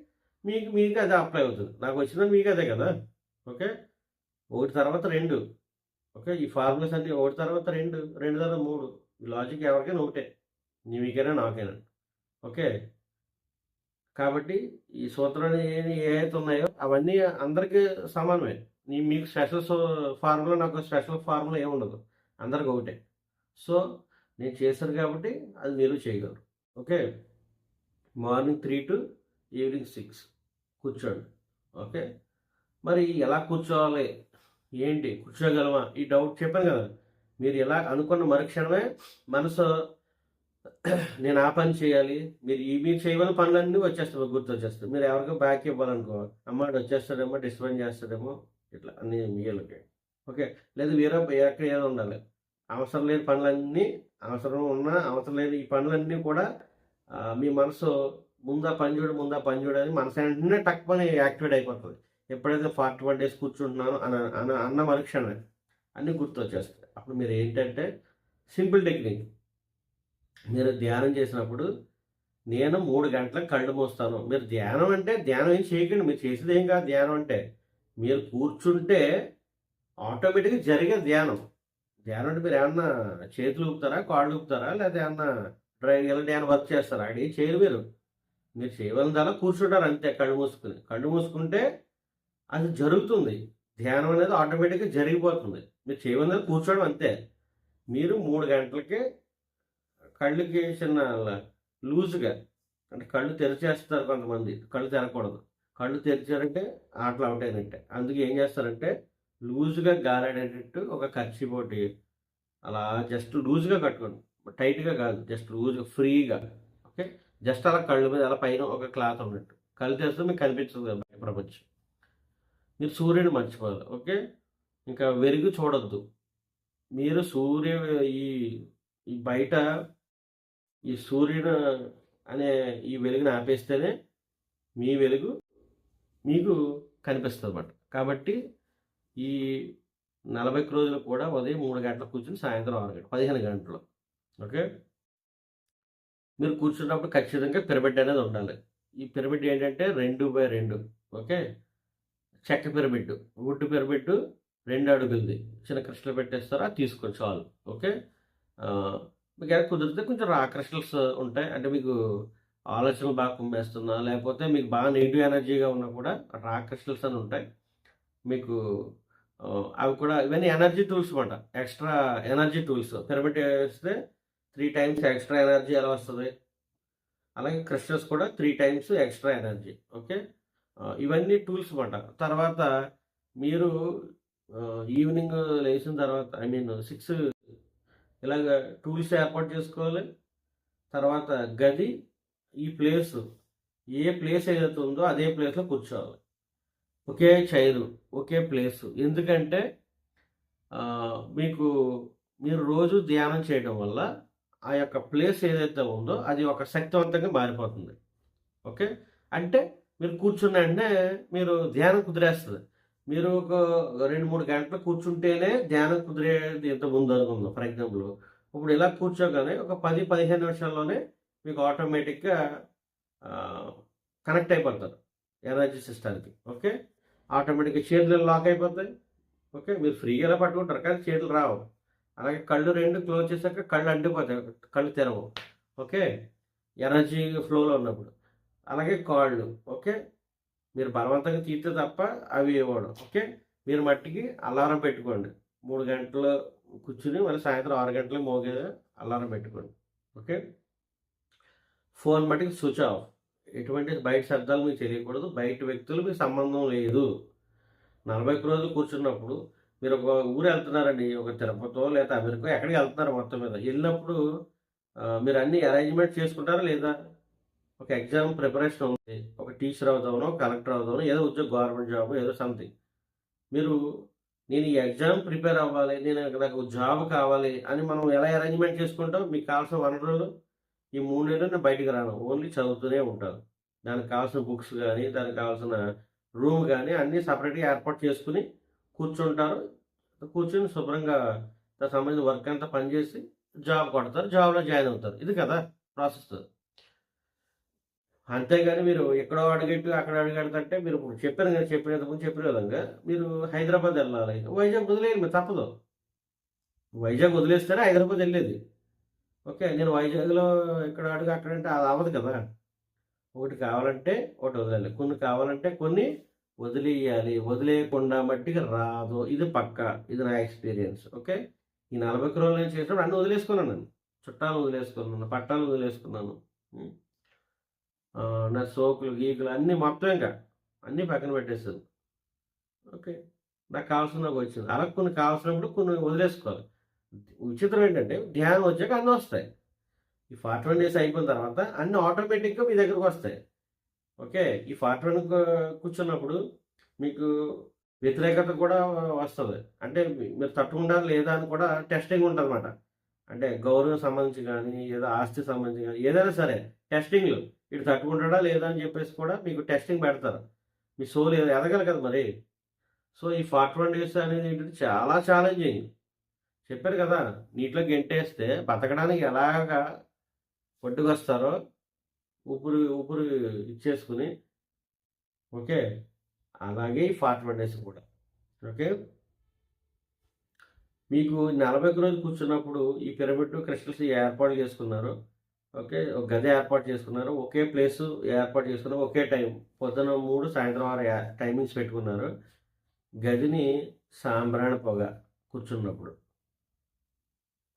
మీకు అదే అప్లై అవుతుంది. నాకు వచ్చింది మీకు అదే కదా! ఓకే. ఒకటి తర్వాత 2 ఓకే. ఈ ఫార్ములాస్ అన్నీ ఒకటి తర్వాత 2, 2 తర్వాత 3 ఈ లాజిక్ ఎవరికైనా ఒకటే. మీకైనా నాకైనా. ఓకే. కాబట్టి ఈ సూత్రాలు ఏవైతే ఉన్నాయో అవన్నీ అందరికీ సమానమే. మీకు స్పెషల్ ఫార్ములా నాకు స్పెషల్ ఫార్ములా ఏముండదు. అందరికి ఒకటే. సో, నేను చేశాను కాబట్టి అది మీరు చేయగలరు. ఓకే. మార్నింగ్ 3 టు ఈవినింగ్ 6 కూర్చోండి. ఓకే. మరి ఎలా కూర్చోవాలి? ఏంటి? కూర్చోగలమా? ఈ డౌట్ చెప్పాను కదా! మీరు ఇలా అనుకున్న మరుక్షణమే మనసు నేను ఆ పని చేయాలి. మీరు చేయవలసిన పనులన్నీ వచ్చేస్తాయి గుర్తొచ్చేస్తాయి. మీరు ఎవరికో బ్యాక్ ఇవ్వాలనుకో, అమ్మ ఆడొచ్చేస్తాడేమో, డిస్టర్బెన్స్ చేస్తాడేమో ఇట్లా అన్నీ మీళ్ళకి. ఓకే. లేదా వేరే ఎక్కడ ఏదో ఉండాలి. అవసరం లేని పనులన్నీ అవసరం ఉన్నా, అవసరం లేని ఈ పనులన్నీ కూడా మీ మనసు ముందా పని చూడు అని మనసు వెంటనే టక్కుమని యాక్టివేట్ అయిపోతది. ఎప్పుడైతే 41 డేస్ కూర్చుంటున్నానో అన్న మరుక్షణమే అన్నీ గుర్తొచ్చేస్తాయి. అప్పుడు మీరేంటంటే సింపుల్ టెక్నిక్. మీరు ధ్యానం చేసినప్పుడు నేను 3 గంటలకు కళ్ళు మూస్తాను. మీరు ధ్యానం అంటే ధ్యానం ఏం చేయకండి. మీరు చేసేదేం కాదు ధ్యానం అంటే. మీరు కూర్చుంటే ఆటోమేటిక్‌గా జరిగే ధ్యానం. ధ్యానం అంటే మీరేమన్నా చేతులు ఊపుతారా? కాళ్ళు ఊపుతారా? లేతే ఏమన్నా ఇలాంటి ఏమన్నా వర్క్ చేస్తారా? అక్కడేం చేయరు మీరు. మీరు చేయవలసిందల్లా కూర్చుంటారు అంతే కళ్ళు మూసుకొని. కళ్ళు మూసుకుంటే అది జరుగుతుంది. ధ్యానం అనేది ఆటోమేటిక్‌గా జరిగిపోతుంది. మీరు చేయవలసిందల్లా కూర్చోవడం అంతే. మీరు 3 గంటలకి కళ్ళుకి చిన్న లూజ్‌గా అంటే కళ్ళు తెరిచేస్తారు కొంతమంది. కళ్ళు తెరవకూడదు. కళ్ళు తెరిచారంటే ఆటలు ఔట్ అయినట్టే. అందుకే ఏం చేస్తారంటే లూజ్‌గా గాలాడేటట్టు ఒక కర్చీఫ్ ఒకటి అలా జస్ట్ లూజ్‌గా కట్టుకోండి. టైట్‌గా కాదు. జస్ట్ లూజ్‌గా ఫ్రీగా. ఓకే. జస్ట్ అలా కళ్ళ మీద అలా పైన ఒక క్లాత్ ఉన్నట్టు. కళ్ళు తెరిస్తే మీకు కనిపించదు కదా బయట ప్రపంచం. మీరు సూర్యుడిని మర్చిపోవాలి. ఓకే. ఇంకా వెలుగు చూడొద్దు. మీరు ఈ ఈ బయట ఈ సూర్యుడు అనే ఈ వెలుగుని ఆపేస్తేనే మీ వెలుగు మీకు కనిపిస్తదన్నమాట. కాబట్టి ఈ 40 రోజులు కూడా ఉదయం 3 గంటలకు కూర్చొని సాయంత్రం 6 గంటలు 15 గంటలు. ఓకే. మీరు కూర్చున్నప్పుడు ఖచ్చితంగా పిరమిడ్ అనేది ఉండాలి. ఈ పిరమిడ్ ఏంటంటే 2/2 ఓకే. చెక్క పిరమిడ్, వుడ్ పిరమిడ్ 2 అడుగులది. చిన్న క్రిస్టల్ పెట్టేస్తారు. అది తీసుకోండి చాలు. ఓకే. మీకేమైనా కుదిరితే కొంచెం రా క్రిస్టల్స్ ఉంటాయి. అంటే మీకు ఆలోచనలు బాగా కుమ్మేస్తున్నా, లేకపోతే మీకు బాగా నెగెటివ్ ఎనర్జీగా ఉన్నా కూడా రా క్రిస్టల్స్ అని ఉంటాయి. మీకు అవి కూడా ఇవన్నీ ఎనర్జీ టూల్స్ మాట. Extra energy tools. పిరమిడ్ ఏస్తే 3 టైమ్స్ ఎక్స్‌ట్రా ఎనర్జీ ఎలా వస్తది? అలాగే క్రిస్టల్స్ కూడా 3 టైమ్స్ ఎక్స్‌ట్రా ఎనర్జీ. ఓకే. ఇవన్నీ టూల్స్ మాట. తర్వాత మీరు ఈవినింగ్ లేచిన తర్వాత ఐ మీన్ 6 ఇలాగ టూల్స్ ఏర్పాటు చేసుకోవాలి. తర్వాత గది, ఈ ప్లేసు ఏ ప్లేస్ ఏదైతే ఉందో అదే ప్లేస్‌లో కూర్చోవాలి. ఒకే చైరు, ఒకే ప్లేసు. ఎందుకంటే మీకు మీరు రోజు ధ్యానం చేయడం వల్ల ఆ యొక్క ప్లేస్ ఏదైతే ఉందో అది ఒక శక్తివంతంగా మారిపోతుంది. ఓకే. అంటే మీరు కూర్చున్న వెంటనే మీరు ధ్యానం కుదిరేస్తది. మీరు ఒక 2, 3 గంటలు కూర్చుంటేనే ధ్యానం కుదిరేది ఇంతకుముందు అనుకుందాం ఫర్ ఎగ్జాంపుల్. ఇప్పుడు ఇలా కూర్చోగానే ఒక 10, 15 నిమిషాల్లోనే మీకు ఆటోమేటిక్‌గా ఆహ్, కనెక్ట్ అయిపోతారు ఎనర్జీ సిస్టమ్‌కి. ఓకే. ఆటోమేటిక్‌గా చేతులు లాక్ అయిపోతాయి. ఓకే. మీరు ఫ్రీగా ఇలా పట్టుకుంటారు కానీ చేతులు రావు. అలాగే కళ్ళు 2 క్లోజ్ చేశాక కళ్ళు అంటుకుపోతాయి. కళ్ళు తెరవవు. ఓకే. ఎనర్జీ ఫ్లోలో ఉన్నప్పుడు. అలాగే కాళ్ళు. ఓకే. మీరు బలవంతంగా తీస్తే తప్ప అవి ఇవ్వడు. ఓకే. మీరు మట్టికి అలారం పెట్టుకోండి. 3 గంటలు కూర్చొని మళ్ళీ సాయంత్రం 6 గంటలకు మోగే అలారం పెట్టుకోండి. ఓకే. ఫోన్ మట్టికి స్విచ్ ఆఫ్. ఎటువంటి బయట శబ్దాలు మీకు తెలియకూడదు. బయట వ్యక్తులు మీకు సంబంధం లేదు. 41 రోజులు కూర్చున్నప్పుడు మీరు ఒక ఊరు వెళ్తున్నారండి. ఒక తిరుపతో లేదా అమెరికో ఎక్కడికి వెళ్తున్నారు మొత్తం మీద. ఎళ్ళినప్పుడు మీరు అన్ని అరేంజ్‌మెంట్ చేసుకుంటారా లేదా? ఒక ఎగ్జామ్ ప్రిపరేషన్ ఉంది. ఒక టీచర్ అవుదామనో, కలెక్టర్ అవుదామనో ఏదో ఉద్యోగం గవర్నమెంట్ జాబ్ ఏదో సంథింగ్. మీరు నేను ఈ ఎగ్జామ్ ప్రిపేర్ అవ్వాలి. నాకు జాబ్ కావాలి అని మనం ఎలా అరేంజ్‌మెంట్ చేసుకుంటాం? మీకు కావాల్సిన వనరులు ఈ 3 నెలలు నేను బయటికి రాను. ఓన్లీ చదువుతూనే ఉంటాను. దానికి కావాల్సిన బుక్స్ గాని, దానికి కావాల్సిన రూమ్ గాని అన్నీ సెపరేట్‌గా ఏర్పాటు చేసుకొని కూర్చుంటారు. కూర్చొని శుభ్రంగా దానికి సంబంధించిన వర్క్ అంతా పని చేసి జాబ్ కొడతారు. జాబ్‌లో జాయిన్ అవుతారు. ఇది కదా ప్రాసెస్. అంతేగాని మీరు ఎక్కడో అడుగెట్టు, అక్కడ అడుగెడతంటే మీరు ఇప్పుడు చెప్పాను కదా! ఇంతకుముందు చెప్పిన విధంగా మీరు హైదరాబాద్ ఎళ్ళాలి. వైజాగ్ వదిలేయండి మరి తప్పదు. వైజాగ్ వదిలేస్తేనే హైదరాబాద్ ఎళ్ళేది. ఓకే. నేను వైజాగ్‌లో ఇక్కడ అడుగు అక్కడంటే అది అవ్వదు కదా! ఒకటి కావాలంటే ఒకటి వదలాలి. కొన్ని కావాలంటే కొన్ని వదిలేయాలి. వదిలేయకుండా మట్టికి రాదు. ఇది పక్కా. ఇది నా ఎక్స్‌పీరియన్స్. ఓకే. ఈ 40 రోజులు నేను చేసినప్పుడు అన్నీ వదిలేసుకున్నాను నేను. చుట్టాలను వదిలేసుకున్నాను. పట్టాలను వదిలేసుకున్నాను. హ్మ్. నా సోకులు, గీకులు అన్నీ మొత్తం ఇంకా అన్నీ పక్కన పెట్టేసాను. ఓకే. నాకు కావాల్సినవి నాకొచ్చింది. అలా కొన్ని కావాల్సినప్పుడు కొన్ని వదిలేసుకోవాలి. విచిత్రం ఏంటంటే ధ్యానం వచ్చాక అన్నీ వస్తాయి. ఈ 41 డేస్ అయిపోయిన తర్వాత అన్నీ ఆటోమేటిక్‌గా మీ దగ్గరకొస్తాయి. ఓకే. ఈ 41 కూర్చున్నప్పుడు మీకు వ్యతిరేకత కూడా వస్తది. అంటే మీరు తట్టుకుంటారా లేదా అని కూడా టెస్టింగ్ ఉంటదన్నమాట. అంటే గౌరవం సంబంధించి గానీ, ఏదో ఆస్తికి సంబంధించి గానీ, ఏదైనా సరే టెస్టింగ్‌లు. ఈడు తట్టుకుంటాడా లేదా అని చెప్పేసి కూడా మీకు టెస్టింగ్ పెడతారు. మీ సోల్ ఎదగాలి కదా మరి. సో, ఈ 41 డేస్ అనేది ఏంటంటే చాలా ఛాలెంజింగ్. చెప్పాను కదా! నీటిలో గెంటేస్తే బతకడానికి ఎలాగా ఒడ్డుకొస్తారో ఊపిరి ఊపిరి ఇచ్చేసుకొని ఓకే. అలాగే ఈ 41 డేస్ కూడా. ఓకే. మీకు 41 రోజులు కూర్చున్నప్పుడు ఈ పిరమిడ్ క్రిస్టల్స్ ఏర్పాటు చేసుకున్నారు. ఓకే. ఒక గది ఏర్పాటు చేసుకున్నారు. ఒకే ప్లేసు ఏర్పాటు చేసుకున్నారు. ఒకే టైం. పొద్దున 3, సాయంత్రం 6 టైమింగ్స్ పెట్టుకున్నారు. గదిని సాంబ్రాణి పొగ కూర్చున్నప్పుడు.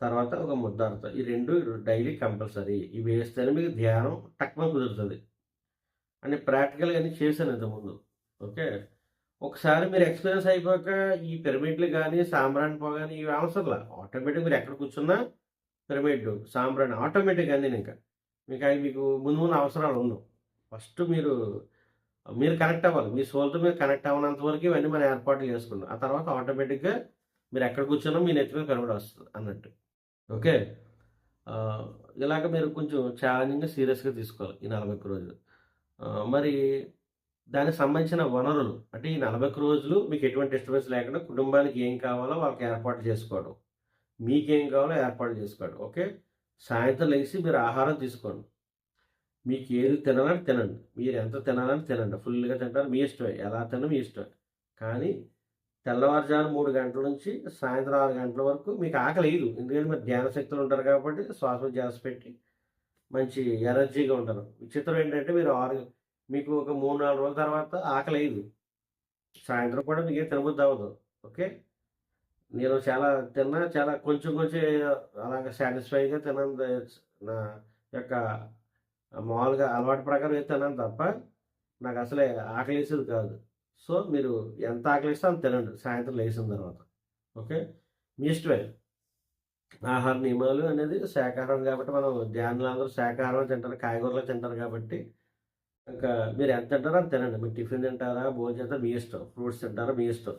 తర్వాత ఒక ముద్దారత. ఈ 2 డైలీ కంపల్సరీ. ఇవి వేస్తేనే మీకు ధ్యానం టక్‌మని కుదురుతది. అంటే ప్రాక్టికల్‌గా అన్నీ చేశాను ఇంతకుముందు. ఓకే. ఒకసారి మీరు ఎక్స్‌పీరియన్స్ అయిపోయాక ఈ పిరమిడ్‌లు గాని, సాంబ్రాణి పొగ గాని ఇవి అవసరంలా. ఆటోమేటిక్‌గా మీరు ఎక్కడ కూర్చున్నా పిరమిడ్, సాంబ్రాణి ఆటోమేటిక్‌గా అన్నీనింక. మీకు ముందు ముందు అవసరాలు ఉండవు. ఫస్ట్ మీరు కనెక్ట్ అవ్వాలి. మీ సోల్‌తో మీరు కనెక్ట్ అవ్వనంత వరకు ఇవన్నీ మనం ఏర్పాట్లు చేసుకున్నాం. ఆ తర్వాత ఆటోమేటిక్‌గా మీరు ఎక్కడ కూర్చున్నా మీ నెత్తి మీద పిరమిడ్ వస్తది అన్నట్టు. ఓకే. ఆహ్, ఇలాగ మీరు కొంచెం ఛాలెంజింగ్‌గా సీరియస్‌గా తీసుకోవాలి ఈ 41 రోజులు. మరి దానికి సంబంధించిన వనరులు అంటే ఈ 41 రోజులు మీకు ఎటువంటి డిస్టర్బెన్స్ లేకుండా కుటుంబానికి ఏం కావాలో వాళ్ళకి ఏర్పాటు చేసుకోవడం. మీకేం కావాలో ఏర్పాటు చేసుకోవడం. ఓకే. సాయంత్రం లెగిసి మీరు ఆహారం తీసుకోండి. మీకు ఏది తినాలని తినండి. మీరు ఎంత తినాలని తినండి. ఫుల్‌గా తింటారు మీ ఇష్టమే. ఎలా తిన్నా మీ ఇష్టమే. కానీ తెల్లవారుజామున 3 గంటల నుంచి సాయంత్రం 6 గంటల వరకు మీకు ఆకలేయదు. ఎందుకంటే మీరు ధ్యాన శక్తులు ఉంటారు కాబట్టి శ్వాస ధ్యాస పెట్టి మంచి ఎనర్జీగా ఉంటారు. విచిత్రం ఏంటంటే మీకు ఒక 3, 4 రోజుల తర్వాత ఆకలేయదు. సాయంత్రం కూడా మీకేం తినబుద్ధి అవ్వదు. ఓకే. నేను చాలా కొంచెం కొంచెం అలాగా సాటిస్ఫైగా తినను. నా యొక్క మామూలుగా అలవాటు ప్రకారం అయితే తినను తప్ప, నాకసలే ఆకలేసేది కాదు. సో, మీరు ఎంత ఆకలేస్తే అంత తినండి సాయంత్రం లేసిన తర్వాత. ఓకే. మీ ఇష్టమే. ఆహార నియమాలు అనేది శాకాహారం కాబట్టి మనం ధ్యానులందరూ శాకాహారం తింటారు, కాయగూరలు తింటారు కాబట్టి, ఇంకా మీరు ఎంత తింటారో అంత తినండి. మీరు టిఫిన్ తింటారా, భోజనం చేస్తారా మీ ఇష్టం. ఫ్రూట్స్ తింటారా మీ ఇష్టం.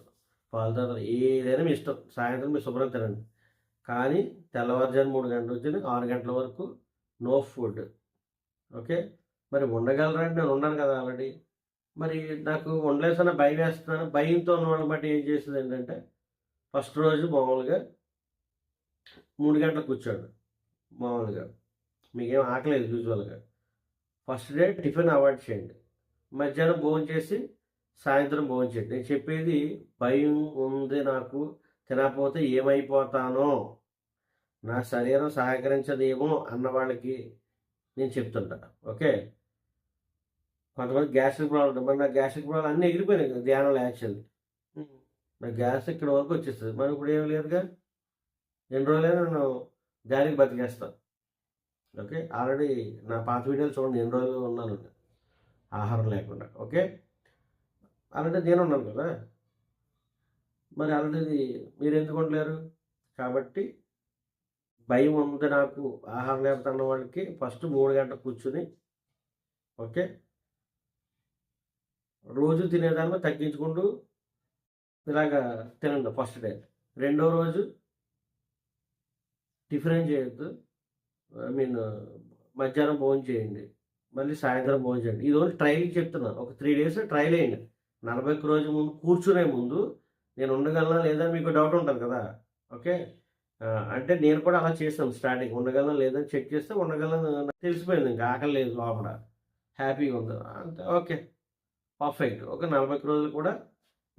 పాలు తాగుతారా ఏదైనా మీ ఇష్టం. సాయంత్రం మీరు శుభ్రంగా తినండి. కానీ తెల్లవారుజామున 3 గంటల నుంచి 6 గంటల వరకు నో ఫుడ్. ఓకే. మరి ఉండగలరా అంటే నేను ఉన్నాను కదా ఆల్రెడీ. మరి నాకు ఉండలేసన్న భయమేస్తున్నాను. భయంతో ఉన్నవాళ్ళని బట్టి ఏం చేసేదేంటంటే, ఫస్ట్ రోజు మామూలుగా 3 గంటలకు కూర్చోండి మామూలుగా. మీకేం ఆకలేదు యూజువల్‌గా. ఫస్ట్ డే టిఫిన్ అవాయిడ్ చేయండి. మధ్యాహ్నం భోంచేసి, సాయంత్రం భోంచేయండి. నేను చెప్పేది భయం ఉంది నాకు, తినకపోతే ఏమైపోతానో, నా శరీరం సహకరించదేమో అన్న వాళ్ళకి నేను చెప్తుంటా. ఓకే. కొంతమంది గ్యాస్ట్రిక్ ప్రాబ్లమ్ ఉంటుంది. మరి నాకు గ్యాస్ట్రిక్ ప్రాబ్లమ్ అన్నీ ఎగిరిపోయినాయి కదా ధ్యానంలో యాక్చువల్లీ. నాకు గ్యాస్ ఇక్కడి వరకు వచ్చేస్తది. మరి ఇప్పుడు ఏమి లేదుగా. ఎన్ని రోజులైనా నేను గాలికి బతికేస్తాను. ఓకే. ఆల్రెడీ నా పాత వీడియోలు చూడండి ఎన్ని రోజులు ఉన్నాను ఆహారం లేకుండా. ఓకే. ఆల్రెడీ నేను ఉన్నాను కదా. మరి ఆల్రెడీ మీరు ఎందుకు ఉండలేరు? కాబట్టి భయం ఉంది నాకు ఆహారం లేకపోతే అన్న వాళ్ళకి ఫస్ట్ 3 గంటలు కూర్చుని, ఓకే, రోజు తినేదాన్ని తగ్గించుకుంటూ ఇలాగా తినండి ఫస్ట్ డే. రెండో రోజు టిఫిన్ ఏం చేయొద్దు. ఐ మీన్ మధ్యాహ్నం భోజనం చేయండి. మళ్ళీ సాయంత్రం భోజనం చేయండి. ఇది ఓన్లీ ట్రైల్‌కి చెప్తున్నా. ఒక 3 డేస్ ట్రైల్ ఎయండి. 40 రోజుల ముందు కూర్చునే ముందు నేను ఉండగలనా లేదా మీకు డౌట్ ఉంటది కదా. ఓకే. అంటే నేను కూడా అలా చేశాను స్టార్టింగ్. ఉండగలనా లేదా అని చెక్ చేస్తే ఉండగలను నాకు తెలిసిపోయింది. ఇంక ఆకలి లేదు లోపల. హ్యాపీగా ఉంది. అంతే ఓకే. పర్ఫెక్ట్. ఒక 40 రోజులు కూడా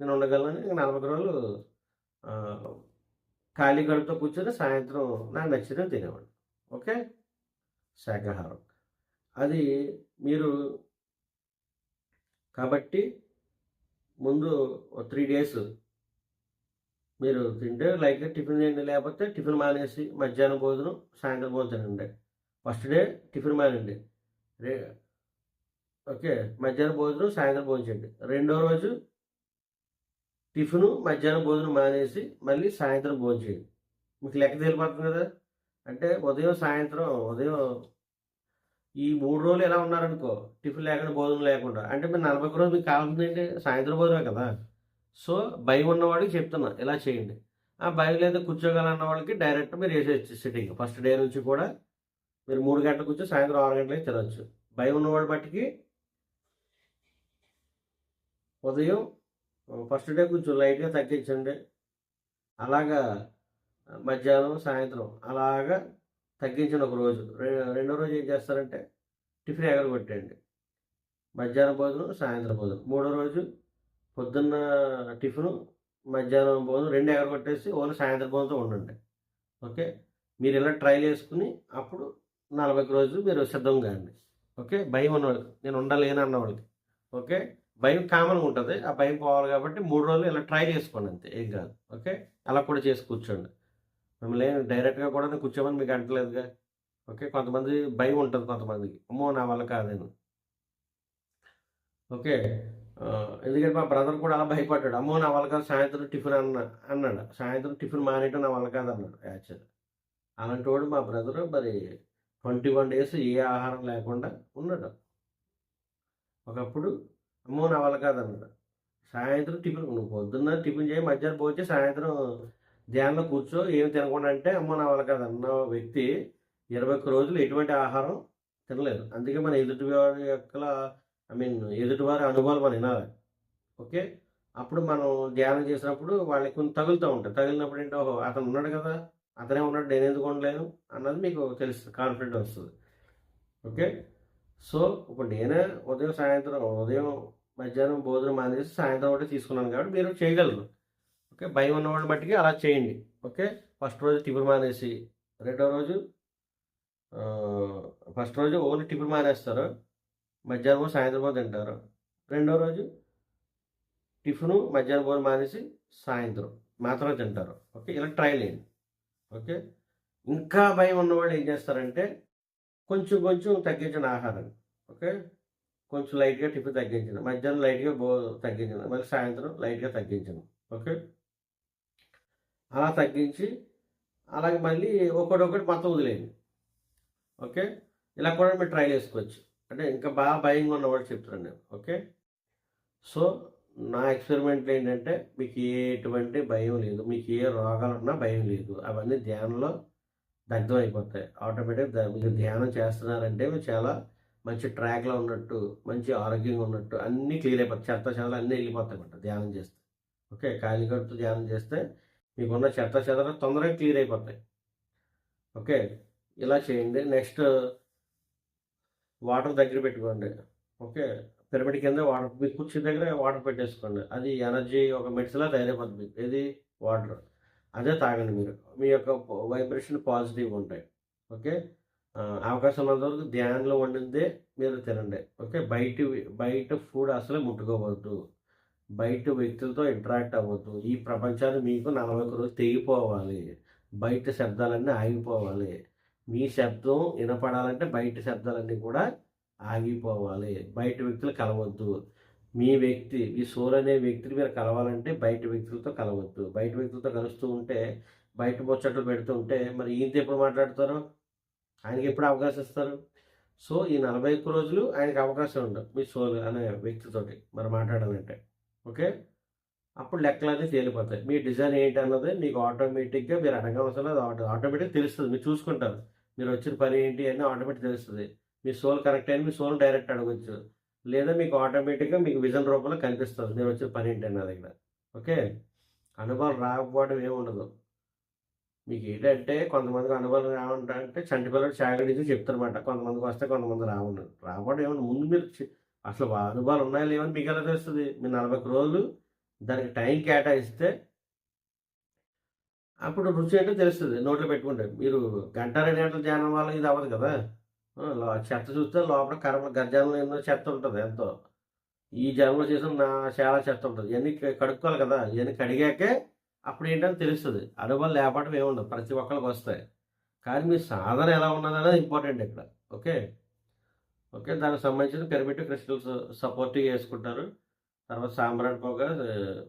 నేను ఉండగలనని 40 రోజులు ఆహ్, ఖాళీ కడుపుతో కూర్చొని సాయంత్రం నాకు నచ్చినవి తినేవాడిని. ఓకే. శాకాహారం. అది మీరు కాబట్టి ముందు ఓ 3 డేస్ మీరు తింటే లైట్‌గా టిఫిన్ చేయండి. లేకపోతే టిఫిన్ మానేసి మధ్యాహ్నం భోజనం, సాయంత్రం భోజనం తినండి. ఫస్ట్ డే టిఫిన్ మానేయండి. రె ఓకే. మధ్యాహ్నం భోజనం, సాయంత్రం భోజనం చేయండి. రెండో రోజు టిఫిను, మధ్యాహ్నం భోజనం మానేసి మళ్ళీ సాయంత్రం భోజనం చేయండి. మీకు లెక్క తేలిపోతుంది కదా. అంటే ఉదయం ఈ 3 రోజులు ఎలా ఉన్నారనుకో, టిఫిన్ లేకుండా, భోజనం లేకుండా. అంటే మీరు 40 రోజులు మీకు కావాల్సిందేంటి? సాయంత్రం భోజనమే కదా. సో, భయం ఉన్నవాడికి చెప్తున్నా ఇలా చేయండి. ఆ భయం లేదు కూర్చోగలన్న వాళ్ళకి డైరెక్ట్ మీరు ఏసేయొచ్చు సిట్టింగ్. ఫస్ట్ డే నుంచి కూడా మీరు 3 గంటలకు కూర్చొని సాయంత్రం 6 గంటలకి తినొచ్చు. భయం ఉన్నవాడి మట్టికి ఉదయం ఫస్ట్ డే కొంచెం లైట్‌గా తగ్గించండి. అలాగా మధ్యాహ్నం, సాయంత్రం అలాగా తగ్గించండి ఒక రోజు. రెండో రోజు ఏం చేస్తారంటే టిఫిన్ ఎగరగొట్టేయండి. మధ్యాహ్నం భోజనం, సాయంత్రం భోజనం. మూడో రోజు పొద్దున్న టిఫిను, మధ్యాహ్నం భోజనం 2 ఎగరగొట్టేసి ఓన్లీ సాయంత్రం భోజనంతో ఉండండి. ఓకే. మీరు ఇలా ట్రైల్ చేసుకొని అప్పుడు 40 రోజులు మీరు సిద్ధంగా అండి. ఓకే. భయం ఉన్నవాళ్ళకి, నేను ఉండలేను అన్నవాళ్ళకి. ఓకే. భయం కామన్‌గా ఉంటది. ఆ భయం పోవాలి కాబట్టి 3 రోజులు ఇలా ట్రైల్ చేసుకోండి అంతే. ఏం కాదు. ఓకే. అలా కూడా చేసి కూర్చోండి. మిమ్మల్ని డైరెక్ట్‌గా కూడా నేను కూర్చోమని మీకు అంటలేదుగా. ఓకే. కొంతమంది భయం ఉంటది కొంతమందికి. అమ్మో! నా వల్ల కాదని. ఓకే. ఎందుకంటే మా బ్రదర్ కూడా అలా భయపడ్డాడు. అమ్మో! నా వల్ల కాదు సాయంత్రం టిఫిన్ అన్నాడు. సాయంత్రం టిఫిన్ మానేయటం నా వల్ల కాదన్నాడు యాక్చువల్లీ. అలాంటోడు మా బ్రదరు మరి 21 డేస్ ఏ ఆహారం లేకుండా ఉన్నాడు. ఒకప్పుడు అమ్మో! నా వల్ల కాదన్నాడు. సాయంత్రం టిఫిన్ నువ్వు పొద్దున్న టిఫిన్ చేయి, మధ్యాహ్నం భోంచేయి, సాయంత్రం ధ్యానంలో కూర్చో, ఏమి తినకుండా అంటే అమ్మో! నా వల్ల కాదన్న వ్యక్తి 21 రోజులు ఎటువంటి ఆహారం తినలేదు. అందుకే మన ఎదుటివారి ఎదుటివారి అనుభవాలు మనం వినాలి. ఓకే. అప్పుడు మనం ధ్యానం చేసినప్పుడు వాళ్ళకి కొన్ని తగులుతూ ఉంటాయి. తగిలినప్పుడు ఏంటి ఓహో! అతను ఉన్నాడు కదా! అతనే ఉన్నాడు నేనెందుకు ఉండలేను అన్నది మీకు తెలుస్తది. కాన్ఫిడెంట్ వస్తది. ఓకే. సో, ఇప్పుడు నేనే ఉదయం, మధ్యాహ్నం భోజనం మానేసి సాయంత్రం ఒకటే తీసుకున్నాను కాబట్టి మీరు చేయగలరు. ఓకే. భయం ఉన్నవాళ్ళ మట్టికి అలా చేయండి. ఓకే. ఫస్ట్ రోజు టిఫిన్ మానేసి, రెండో రోజు ఫస్ట్ రోజు ఓన్లీ టిఫిన్ మానేస్తారు. మధ్యాహ్నమో, సాయంత్రమో తింటారు. రెండో రోజు టిఫిను, మధ్యాహ్నం భోజనం మానేసి సాయంత్రం మాత్రమే తింటారు. ఓకే. ఇలా ట్రైల్ ఎయ్యండి. ఓకే. ఇంకా భయం ఉన్నవాళ్ళు ఏం చేస్తారంటే కొంచెం కొంచెం తగ్గించండి ఆహారాన్ని. ఓకే. కొంచెం లైట్‌గా టిఫిన్ తగ్గించండి. మధ్యాహ్నం లైట్‌గా తగ్గించండి. మళ్ళీ సాయంత్రం లైట్‌గా తగ్గించండి. ఓకే. అలా తగ్గించి అలాగే మళ్ళీ ఒక్కటొక్కటి మొత్తం వదిలేయండి. ఓకే. ఇలా కూడా మీరు ట్రై చేసుకోవచ్చు. అంటే ఇంకా బాగా భయంగా ఉన్నవాళ్ళు చెప్తున్నాను నేను. ఓకే. సో, నా ఎక్స్‌పెరిమెంట్ ఏంటంటే మీకు ఎటువంటి భయం లేదు. మీకు ఏ రోగాలున్నా భయం లేదు. అవన్నీ ధ్యానంలో దగ్ధమైపోతాయి. ఆటోమేటిక్‌గా మీరు ధ్యానం చేస్తున్నారంటే మీరు చాలా మంచి ట్రాక్‌లో ఉన్నట్టు, మంచి ఆరోగ్యంగా ఉన్నట్టు అన్నీ క్లియర్ అయిపోతాయి. చెత్త చెదలు అన్నీ ఎళ్ళిపోతాయన్నమాట ధ్యానం చేస్తే. ఓకే. ఖాళీ కడుపుతో ధ్యానం చేస్తే మీకున్న చెత్త చెదలు తొందరగా క్లియర్ అయిపోతాయి. ఓకే. ఇలా చేయండి. నెక్స్ట్ వాటర్ దగ్గర పెట్టుకోండి. ఓకే. పిరమిడ్ కింద వాటర్ మీ కుర్చీ దగ్గర వాటర్ పెట్టేసుకోండి. అది ఎనర్జీ ఒక మెడిసిన్‌లా తయారైపోద్ది మీకు. ఏది? వాటర్. అదే తాగండి మీరు. మీ యొక్క వైబ్రేషన్ పాజిటివ్‌గా ఉంటాయి. ఓకే. అవకాశం ఉన్నంత వరకు ధ్యానంలో వండిందే మీరు తినండి. ఓకే. బయట ఫుడ్ అసలే ముట్టుకోవద్దు. బయట వ్యక్తులతో ఇంటరాక్ట్ అవ్వద్దు. ఈ ప్రపంచాన్ని మీకు 40 రోజులు తెగిపోవాలి. బయట శబ్దాలన్నీ ఆగిపోవాలి. మీ శబ్దం వినపడాలంటే బయట శబ్దాలన్నీ కూడా ఆగిపోవాలి. బయట వ్యక్తులు కలవద్దు. మీ సోల్ అనే వ్యక్తిని మీరు కలవాలంటే బయట వ్యక్తులతో కలవద్దు. బయట వ్యక్తులతో కలుస్తూ ఉంటే, బయట ముచ్చట్లు పెడుతూ ఉంటే మరి ఈయనతో ఎప్పుడు మాట్లాడతారు? ఆయనకెప్పుడు అవకాశం ఇస్తారు? సో, ఈ 41 రోజులు ఆయనకి అవకాశం ఉండదు. మీ సోల్ అనే వ్యక్తితోటి మరి మాట్లాడాలంటే. ఓకే. అప్పుడు లెక్కలన్నీ తేలిపోతాయి. మీ డిజైన్ ఏంటన్నది మీకు ఆటోమేటిక్‌గా మీరు అడగవసరం లేదు. ఆటోమేటిక్‌గా తెలుస్తది. మీరు చూసుకుంటారు. మీరొచ్చిన పని ఏంటి అని ఆటోమేటిక్‌గా తెలుస్తది. మీ సోల్ కనెక్ట్ అయ్యింది. మీ సోల్‌ని డైరెక్ట్ అడగొచ్చు. లేదా మీకు ఆటోమేటిక్‌గా మీకు విజన్ రూపంలో కనిపిస్తది. మీరొచ్చిన పని ఏంటి అన్నది ఇక్కడ. ఓకే. అనుభవం రాకపోవడం ఏముండదు. మీకేంటంటే కొంతమందికి అనుభవం రావంటే చంటి పిల్లోడు చాకరీతో చెప్తారన్నమాట. కొంతమందికొస్తాయి, కొంతమంది రావును. రాకపోవడం ఏముంది. ముందు మీరు అసలు అనుభవాలు ఉన్నాయా లేవా అని మీకెలా తెలుస్తది? మీరు 41 రోజులు దానికి టైం కేటాయిస్తే అప్పుడు రుచి ఏంటో తెలుస్తది. నోట్లో పెట్టుకుంటే. మీరు గంట, 2 గంటల ధ్యానం వల్ల ఇది అవ్వదు కదా! చెత్త చూస్తే లోపల గర్జానంలో ఎన్నో చెత్త ఉంటది ఎంతో. ఈ జన్మలో చేసిన చాలా చెత్త ఉంటది. ఇయన్నీ కడుక్కోవాలి కదా! ఇయన్నీ కడిగాకే అప్పుడేంటని తెలుస్తది. అనుభవం లేకపోవడం ఏముండదు. ప్రతి ఒక్కళ్ళకొస్తాయి. కానీ మీ సాధన ఎలా ఉన్నదనేది ఇంపార్టెంట్ ఇక్కడ. ఓకే. ఓకే. దానికి సంబంధించిన పిరమిడ్ క్రిస్టల్స్ సపోర్టివ్‌గా యేసుకుంటారు. తర్వాత సాంబ్రాణి పొగ,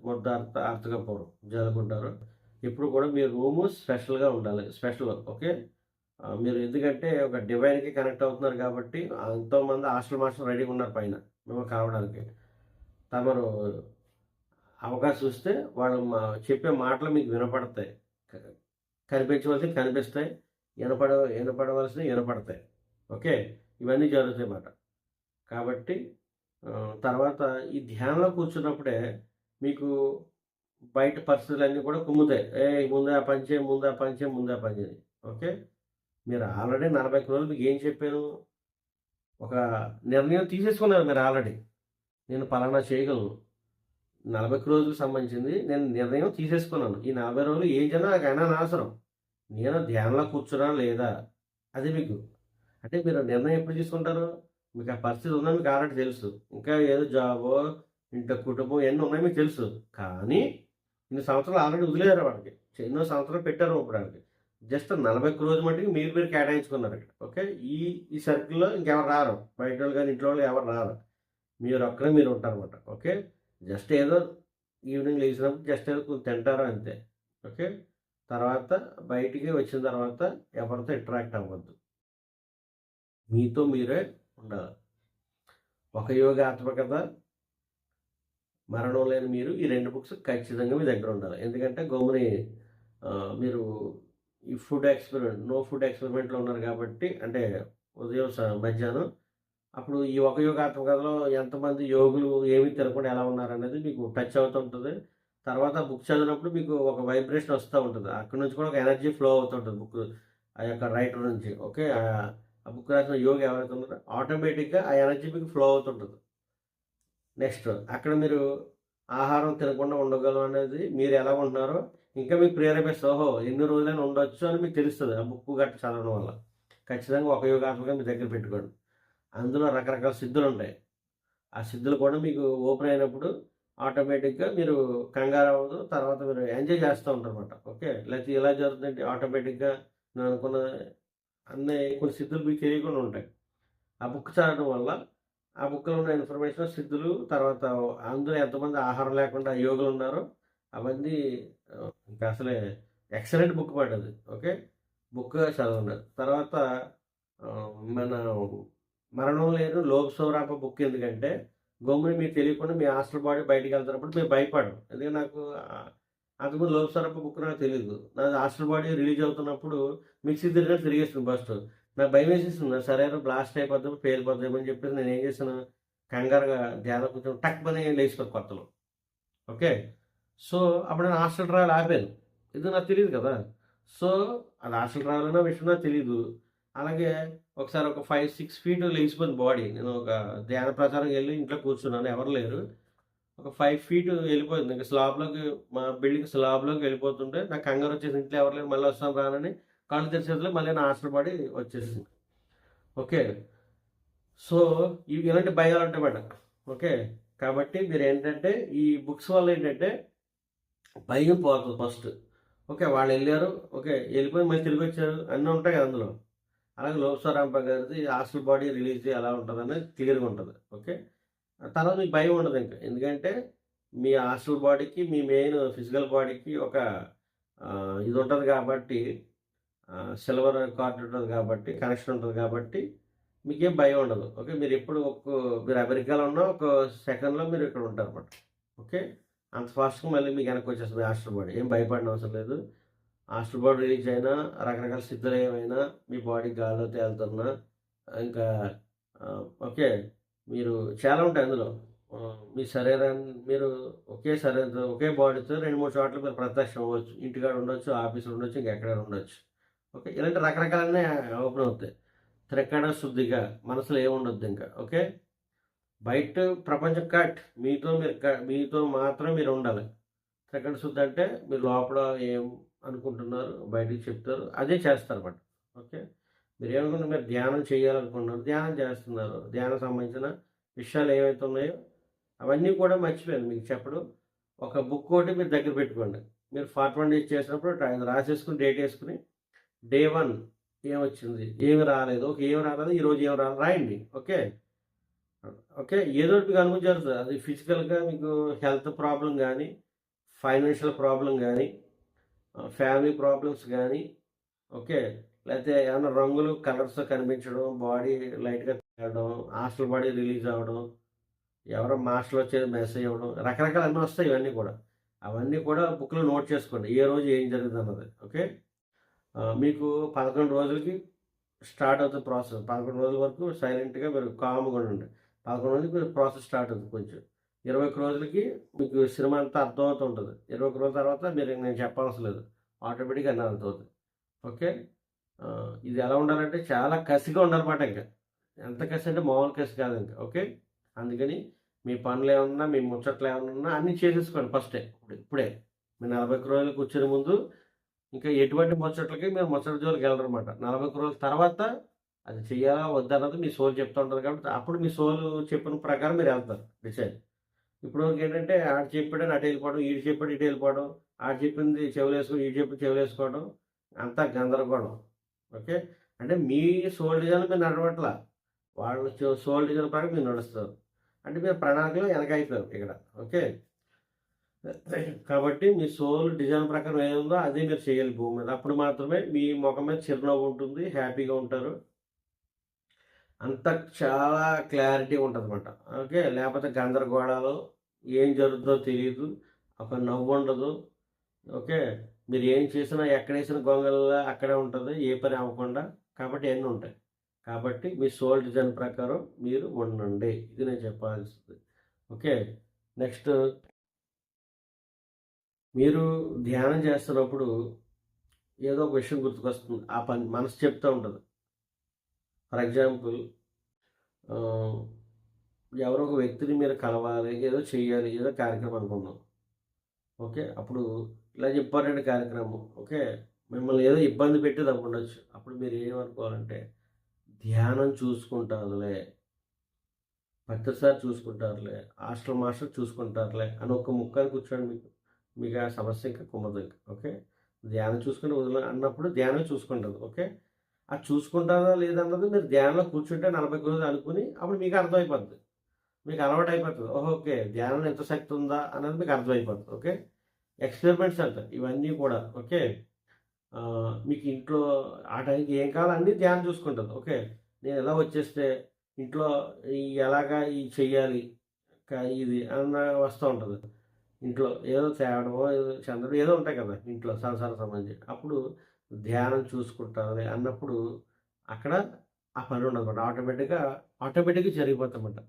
ముద్ద ఆర్తకపూరం జల్లుకుంటారు. ఎప్పుడు కూడా మీ రూము స్పెషల్‌గా ఉండాలి. స్పెషల్. ఓకే. మీరు ఎందుకంటే ఒక డివైన్‌కి కనెక్ట్ అవుతున్నారు కాబట్టి ఎంతోమంది హాస్టల్ మాస్టర్లు రెడీగా ఉన్నారు పైన మిమ్మల్ని కలవడానికి. తమరు అవకాశం ఇస్తే వాళ్ళు చెప్పే మాటలు మీకు వినపడతాయి. క కనిపించవలసినవి కనిపిస్తాయి. వినపడవలసినవి వినపడతాయి. ఓకే. ఇవన్నీ జరుగుతాయన్నమాట. కాబట్టి తర్వాత ఈ ధ్యానంలో కూర్చున్నప్పుడే మీకు బయట పరిస్థితులన్నీ కూడా కుమ్ముతాయి. ఏయ్! ముందు ఆ పని చేయి, ముందు ఆ పని చేయి, ముందు ఆ పని చేయి. ఓకే. మీరు ఆల్రెడీ 40 రోజులు మీకేం చెప్పాను? ఒక నిర్ణయం తీసేసుకున్నారు మీరు ఆల్రెడీ. నేను పలానా చేయగలను. 40 రోజులకు సంబంధించింది నేను నిర్ణయం తీసేసుకున్నాను. ఈ 40 రోజులు ఏం చేసినా నాకు అనవసరం. నేను ధ్యానంలో కూర్చున్నానా లేదా? అది మీకు. అంటే మీరు నిర్ణయం ఎప్పుడు తీసుకుంటారు? మీకు ఆ పరిస్థితి ఉందని మీకు ఆల్రెడీ తెలుసు. ఇంకా ఏదో జాబో, ఇంట్లో కుటుంబం ఇయన్నీ ఉన్నాయి మీకు తెలుసు. కానీ ఇన్ని సంవత్సరాలు ఆల్రెడీ వదిలేసారు వాడికి. ఎన్నో సంవత్సరాలు పెట్టారు ఇప్పుడు ఆడికి. జస్ట్ 41 రోజులు మట్టుకు మీరు కేటాయించుకున్నారు ఇక్కడ. ఓకే. ఈ ఈ సర్కిల్‌లో ఇంకెవరు రారు. బయటోళ్ళు గాని, ఇంట్లో వాళ్ళు ఎవరు రారు. మీరొక్కరే మీరు ఉంటారన్నమాట. ఓకే. జస్ట్ ఏదో ఈవినింగ్ లేచినప్పుడు జస్ట్ ఏదో కొంచెం తింటారు అంతే. ఓకే. తర్వాత బయటికి వచ్చిన తర్వాత ఎవరితో ఇంటరాక్ట్ అవ్వద్దు. మీతో మీరే ఉండాలి. ఒక యోగ ఆత్మకథ, మరణం లేని మీరు ఈ 2 బుక్స్ ఖచ్చితంగా మీ దగ్గర ఉండాలి. ఎందుకంటే గమ్ముని మీరు ఈ నో ఫుడ్ ఎక్స్‌పెరిమెంట్‌లో ఉన్నారు కాబట్టి అంటే ఉదయం, మధ్యాహ్నం అప్పుడు ఈ ఒక యోగ ఆత్మకథలో ఎంతమంది యోగులు ఏమి తినకుండా ఎలా ఉన్నారనేది మీకు టచ్ అవుతుంటది. తర్వాత బుక్ చదివినప్పుడు మీకు ఒక వైబ్రేషన్ వస్తా ఉంటది. అక్కడి నుంచి కూడా ఒక ఎనర్జీ ఫ్లో అవుతుంటది బుక్ ఆ యొక్క రైటర్ నుంచి. ఓకే. ఆ బుక్ రాసిన యోగి ఎవరైతే ఉన్నారో ఆటోమేటిక్‌గా ఆ ఎనర్జీ మీకు ఫ్లో అవుతుంటది. నెక్స్ట్ అక్కడ మీరు ఆహారం తినకుండా ఉండగలం అనేది మీరు ఎలా ఉంటున్నారో ఇంకా మీకు ప్రేరేపిస్తుంది. ఓహో! ఎన్ని రోజులైనా ఉండొచ్చు అని మీకు తెలుస్తది. ఆ బుక్ గట్రా చదవడం వల్ల. ఖచ్చితంగా ఒక యోగాసనంగా మీ దగ్గర పెట్టుకోండి. అందులో రకరకాల సిద్ధులు ఉంటాయి. ఆ సిద్ధులు కూడా మీకు ఓపెన్ అయినప్పుడు ఆటోమేటిక్‌గా మీరు కంగారవ్వదు. తర్వాత మీరు ఎంజాయ్ చేస్తూ ఉంటారనమాట. ఓకే. లేకపోతే ఇలా జరుగుతుందంటే ఆటోమేటిక్‌గా నేను అనుకున్న అన్నీ కొన్ని సిద్ధులు మీకు తెలియకుండా ఉంటాయి. ఆ బుక్ చదవడం వల్ల ఆ బుక్‌లో ఉన్న ఇన్ఫర్మేషన్ సిద్ధులు తర్వాత అందులో ఎంతమంది ఆహారం లేకుండా యోగులున్నారో అవన్నీ ఇంకా అసలే ఎక్సలెంట్ బుక్ మాట అది. ఓకే. బుక్ చదవండి. తర్వాత మన 'మరణం లేని లోకసోరాప' బుక్ ఎందుకంటే గమ్మున మీకు తెలియకుండా మీ హాస్టల్ బాడీ బయటికెళ్తున్నప్పుడు మీరు భయపడరు. ఎందుకంటే నాకు అంతకుముందు 'లోకసోరాప' బుక్ నాకు తెలీదు. నాది హాస్టల్ బాడీ రిలీజ్ అవుతున్నప్పుడు మిక్సీ తిరిగినట్టు తిరిగేసింది బస్సు. నాకు భయమేసేసింది. నా శరీరం బ్లాస్ట్ అయిపోద్దేమో, పేలిపోద్దేమో అని చెప్పేసి నేనేం చేశాను, కంగారుగా ధ్యానం కూర్చొని టక్‌మని లేచిపోయాను కొత్తలో. ఓకే. సో, అప్పుడు నేను హాస్టల్ ట్రావెల్ ఆపాను. ఇది నాకు తెలీదు కదా! సో, అది హాస్టల్ ట్రావెల్ అన్న విషయం నాకు తెలీదు. అలాగే ఒకసారి ఒక 5, 6 ఫీట్ లెగిసిపోయింది బాడీ. నేను ఒక ధ్యాన ప్రచారంకి ఎళ్లి ఇంట్లో కూర్చున్నాను. ఎవరు లేరు. ఒక 5 ఫీట్ ఎళ్ళిపోయింది. ఇంక స్లాబ్‌లోకి మా బిల్డింగ్ స్లాబ్‌లోకి వెళ్ళిపోతుంటే నాకు కంగారొచ్చేసి ఇంట్లో ఎవరు లేరు మళ్ళీ వస్తాను రానని కళ్ళు తెరిచేతలో మళ్ళీ నా హాస్టల్ బాడీ వచ్చేసింది. ఓకే. సో, ఇలాంటి భయాలుంటాయన్నమాట. ఓకే. కాబట్టి మీరేంటంటే ఈ బుక్స్ వల్ల ఏంటంటే భయం పోతది ఫస్ట్. ఓకే. వాళ్ళెళ్లారు. ఓకే. ఎళ్ళిపోయి మళ్ళీ తిరిగొచ్చారు. అన్నీ ఉంటాయి కదా అందులో. అలాగే 'లోక్‌స్వరాంప' గారిది 'హాస్టల్ బాడీ' రిలీజ్ ఎలా ఉంటదనేది క్లియర్‌గా ఉంటది. ఓకే. తర్వాత మీకు భయం ఉండదింక. ఎందుకంటే మీ హాస్టల్ బాడీకి, మీ మెయిన్ ఫిజికల్ బాడీకి ఒక ఇది ఉంటది కాబట్టి సిల్వర్ కార్డ్ ఉంటది కాబట్టి, కనెక్షన్ ఉంటది కాబట్టి మీకేం భయం ఉండదు. ఓకే. మీరెప్పుడు మీరు అమెరికాలో ఉన్న ఒక సెకండ్‌లో మీరు ఇక్కడ ఉంటారన్నమాట. ఓకే. అంత ఫాస్ట్‌గా మళ్ళీ మీకు వెనక్కొచ్చేస్తది హాస్టల్ బాడీ. ఏం భయపడనవసరం అవసరం లేదు. హాస్టల్ బాడీ రిలీజ్ అయినా, రకరకాల సిద్ధులేమైనా, మీ బాడీ గాల్లో తేలుతున్నా, ఇంకా ఓకే. మీరు చాలా ఉంటాయి అందులో. మీ శరీరాన్ని మీరు ఒకే శరీరంతో, ఒకే బాడీతో 2, 3 చోట్ల మీరు ప్రత్యక్షం అవ్వచ్చు. ఇంటికాడ ఉండొచ్చు, ఆఫీస్‌లో ఉండొచ్చు, ఇంకెక్కడైనా ఉండొచ్చు. ఓకే. ఇలాంటి రకరకాలన్నీ ఓపెన్ అవుతాయి. త్రికరణ శుద్ధిగా మనసులో ఏముండొద్దింక. ఓకే. బయట ప్రపంచం కట్. మీతో మాత్రమే మీరుండాలి. త్రికరణ శుద్ధి అంటే మీరు లోపల ఏం అనుకుంటున్నారు, బయటికి చెప్తారు. అదే చేస్తారన్నమాట. ఓకే. మీరేమనుకుంటున్నారు, మీరు ధ్యానం చేయాలనుకుంటున్నారు, ధ్యానం చేస్తున్నారు. ధ్యానం సంబంధించిన విషయాలు ఏవైతే ఉన్నాయో అవన్నీ కూడా మర్చిపోయాను మీకు చెప్పడం. ఒక బుక్ ఒకటి మీరు దగ్గర పెట్టుకోండి. మీరు 41 డేస్ చేసినప్పుడు రాసేసుకొని డేట్ ఏసుకొని డే 1 ఏమొచ్చింది? ఏమి రాలేదు. ఓకే. ఏమి రాలేదు. ఈరోజు ఏమి రాలేదు రాయండి. ఓకే. ఓకే. ఏదో ఒకటి మీకు అనుభవం జరుగుతది. అది ఫిజికల్‌గా మీకు హెల్త్ ప్రాబ్లమ్ గానీ, ఫైనాన్షియల్ ప్రాబ్లమ్ గానీ, ఫ్యామిలీ ప్రాబ్లమ్స్ గానీ, ఓకే. లేతే ఏమన్నా రంగులు, కలర్స్ కనిపించడం, బాడీ లైట్‌గా తేలడం, హాస్టల్ బాడీ రిలీజ్ అవ్వడం, ఎవరో మాస్టర్‌లొచ్చేది మెసేజ్ ఇవ్వడం, రకరకాలన్నీ వస్తాయి ఇవన్నీ కూడా. అవన్నీ కూడా బుక్‌లో నోట్ చేసుకోండి. ఏ రోజు ఏం జరిగిందన్నది. ఓకే. మీకు 11 రోజులకి స్టార్ట్ అవుతది ప్రాసెస్. 11 రోజుల వరకు సైలెంట్‌గా మీరు కామ్‌గా ఉండండి. 11 రోజులకి మీరు ప్రాసెస్ స్టార్ట్ అవుతుంది కొంచెం. 21 రోజులకి మీకు సినిమా అంతా అర్థమవుతూ ఉంటది. 21 రోజుల తర్వాత మీరు నేను చెప్పనవసరం లేదు. ఆటోమేటిక్‌గా అన్నీ అర్థమవుతాయి. ఓకే. ఇది ఎలా ఉండాలంటే చాలా కసిగా ఉండాలన్నమాట ఇంక. ఎంత కసి అంటే మామూలు కసి కాదింక. ఓకే. అందుకని మీ పనులేమన్నా, మీ ముచ్చట్లేమన్నా ఉన్నా అన్నీ చేసేసుకోండి ఫస్టే. ఇప్పుడే. మీరు 41 రోజులు కూర్చునే ముందు ఇంకా ఎటువంటి ముచ్చట్లకి మీరు ముచ్చట జోలికెళ్ళరనమాట. 41 రోజుల తర్వాత అది చెయ్యాలా? వద్దా? అన్నది మీ సోల్ చెప్తా ఉంటది కాబట్టి, అప్పుడు మీ సోలు చెప్పిన ప్రకారం మీరెళ్తారు డిసైడ్. ఇప్పటివరకేంటంటే ఆడు చెప్పాడని అటెళ్ళిపోవడం, ఈడు చెప్పాడు ఇటెళ్ళిపోవడం, ఆడు చెప్పింది చెవులేసుకొని, ఈడు చెప్పింది చెవులేసుకోవడం, అంతా గందరగోళం. ఓకే. అంటే మీ సోల్ డిజైన్‌లో మీరు నడవట్లా. వాళ్ళ సోల్ డిజైన్ ప్రకారం మీరు నడుస్తారు. అంటే మీరు ప్రణాళికలో వెనకైపోయారు ఇక్కడ. ఓకే. కాబట్టి మీ సోల్ డిజైన్ ప్రకారం ఏముందో అదే మీరు చేయాలి భూమి మీద. అప్పుడు మాత్రమే మీ మొఖం మీద చిరునవ్వు ఉంటుంది. హ్యాపీగా ఉంటారు. అంతా చాలా క్లారిటీ ఉంటదనమాట. ఓకే. లేపోతే గందరగోళాలు, ఏం జరుగుతుందో తెలీదు. ఒక నవ్వుండదు. ఓకే. మీరు ఏం చేసినా, ఎక్కడేసిన గొంగళిలా అక్కడే ఉంటది. ఏ పని అవ్వకుండా. కాబట్టి ఇయన్నీ ఉంటాయి. కాబట్టి మీ సోల్ డిజైన్ ప్రకారం మీరు ఉండండి. ఇది నేను చెప్పాల్సింది. ఓకే. నెక్స్ట్ మీరు ధ్యానం చేస్తున్నప్పుడు ఏదో ఒక విషయం గుర్తుకొస్తుంది. ఆ పని మనసు చెప్తా ఉంటది. ఫర్ ఎగ్జాంపుల్ ఆహ్, ఎవరో ఒక వ్యక్తిని మీరు కలవాలి, ఏదో చెయ్యాలి, ఏదో కార్యక్రమం అనుకుందాం. ఓకే. అప్పుడు ఇలా ఇంపార్టెంట్ కార్యక్రమం. ఓకే. మిమ్మల్ని ఏదో ఇబ్బంది పెట్టి తప్పుండొచ్చు. అప్పుడు మీరు ఏమనుకోవాలంటే, ధ్యానం చూసుకుంటారులే, ప్రతిసారి చూసుకుంటారులే, హాస్టల్ మాస్టర్ చూసుకుంటారులే అని ఒక ముక్కని కూర్చోండి మీకు. మీకు ఆ సమస్య ఇంకా కుమ్మదు ఇంక. ఓకే. ధ్యానం చూసుకొని అన్నప్పుడు ధ్యానం చూసుకుంటది. ఓకే. అది చూసుకుంటారా లేదన్నది మీరు ధ్యానంలో కూర్చుంటే 40 రోజులు అనుకుని అప్పుడు మీకు అర్థమైపోద్ది. మీకు అలవాటయిపోతది. ఓహో! ఓకే. ధ్యానంలో ఇంత శక్తి ఉందా అన్నది మీకు అర్థమైపోద్ది. ఓకే. ఎక్స్‌పెరిమెంట్స్ అంటారు ఇవన్నీ కూడా. ఓకే. మీకు ఇంట్లో ఆ టైంకి ఏం కావాలో అన్నీ ధ్యానం చూసుకుంటది. ఓకే. నేను ఇలా వచ్చేస్తే ఇంట్లో ఎలాగా చెయ్యాలి ఇది అన్న వస్తూ ఉంటది. ఇంట్లో ఏదో తేవడమో, ఏదో చెందడం ఏదో ఉంటాయి కదా! ఇంట్లో సంసారం సంబంధించి. అప్పుడు ధ్యానం చూసుకుంటానులే అన్నప్పుడు అక్కడ ఆ పని ఉండదన్నమాట. ఆటోమేటిక్‌గా జరిగిపోద్దన్నమాట.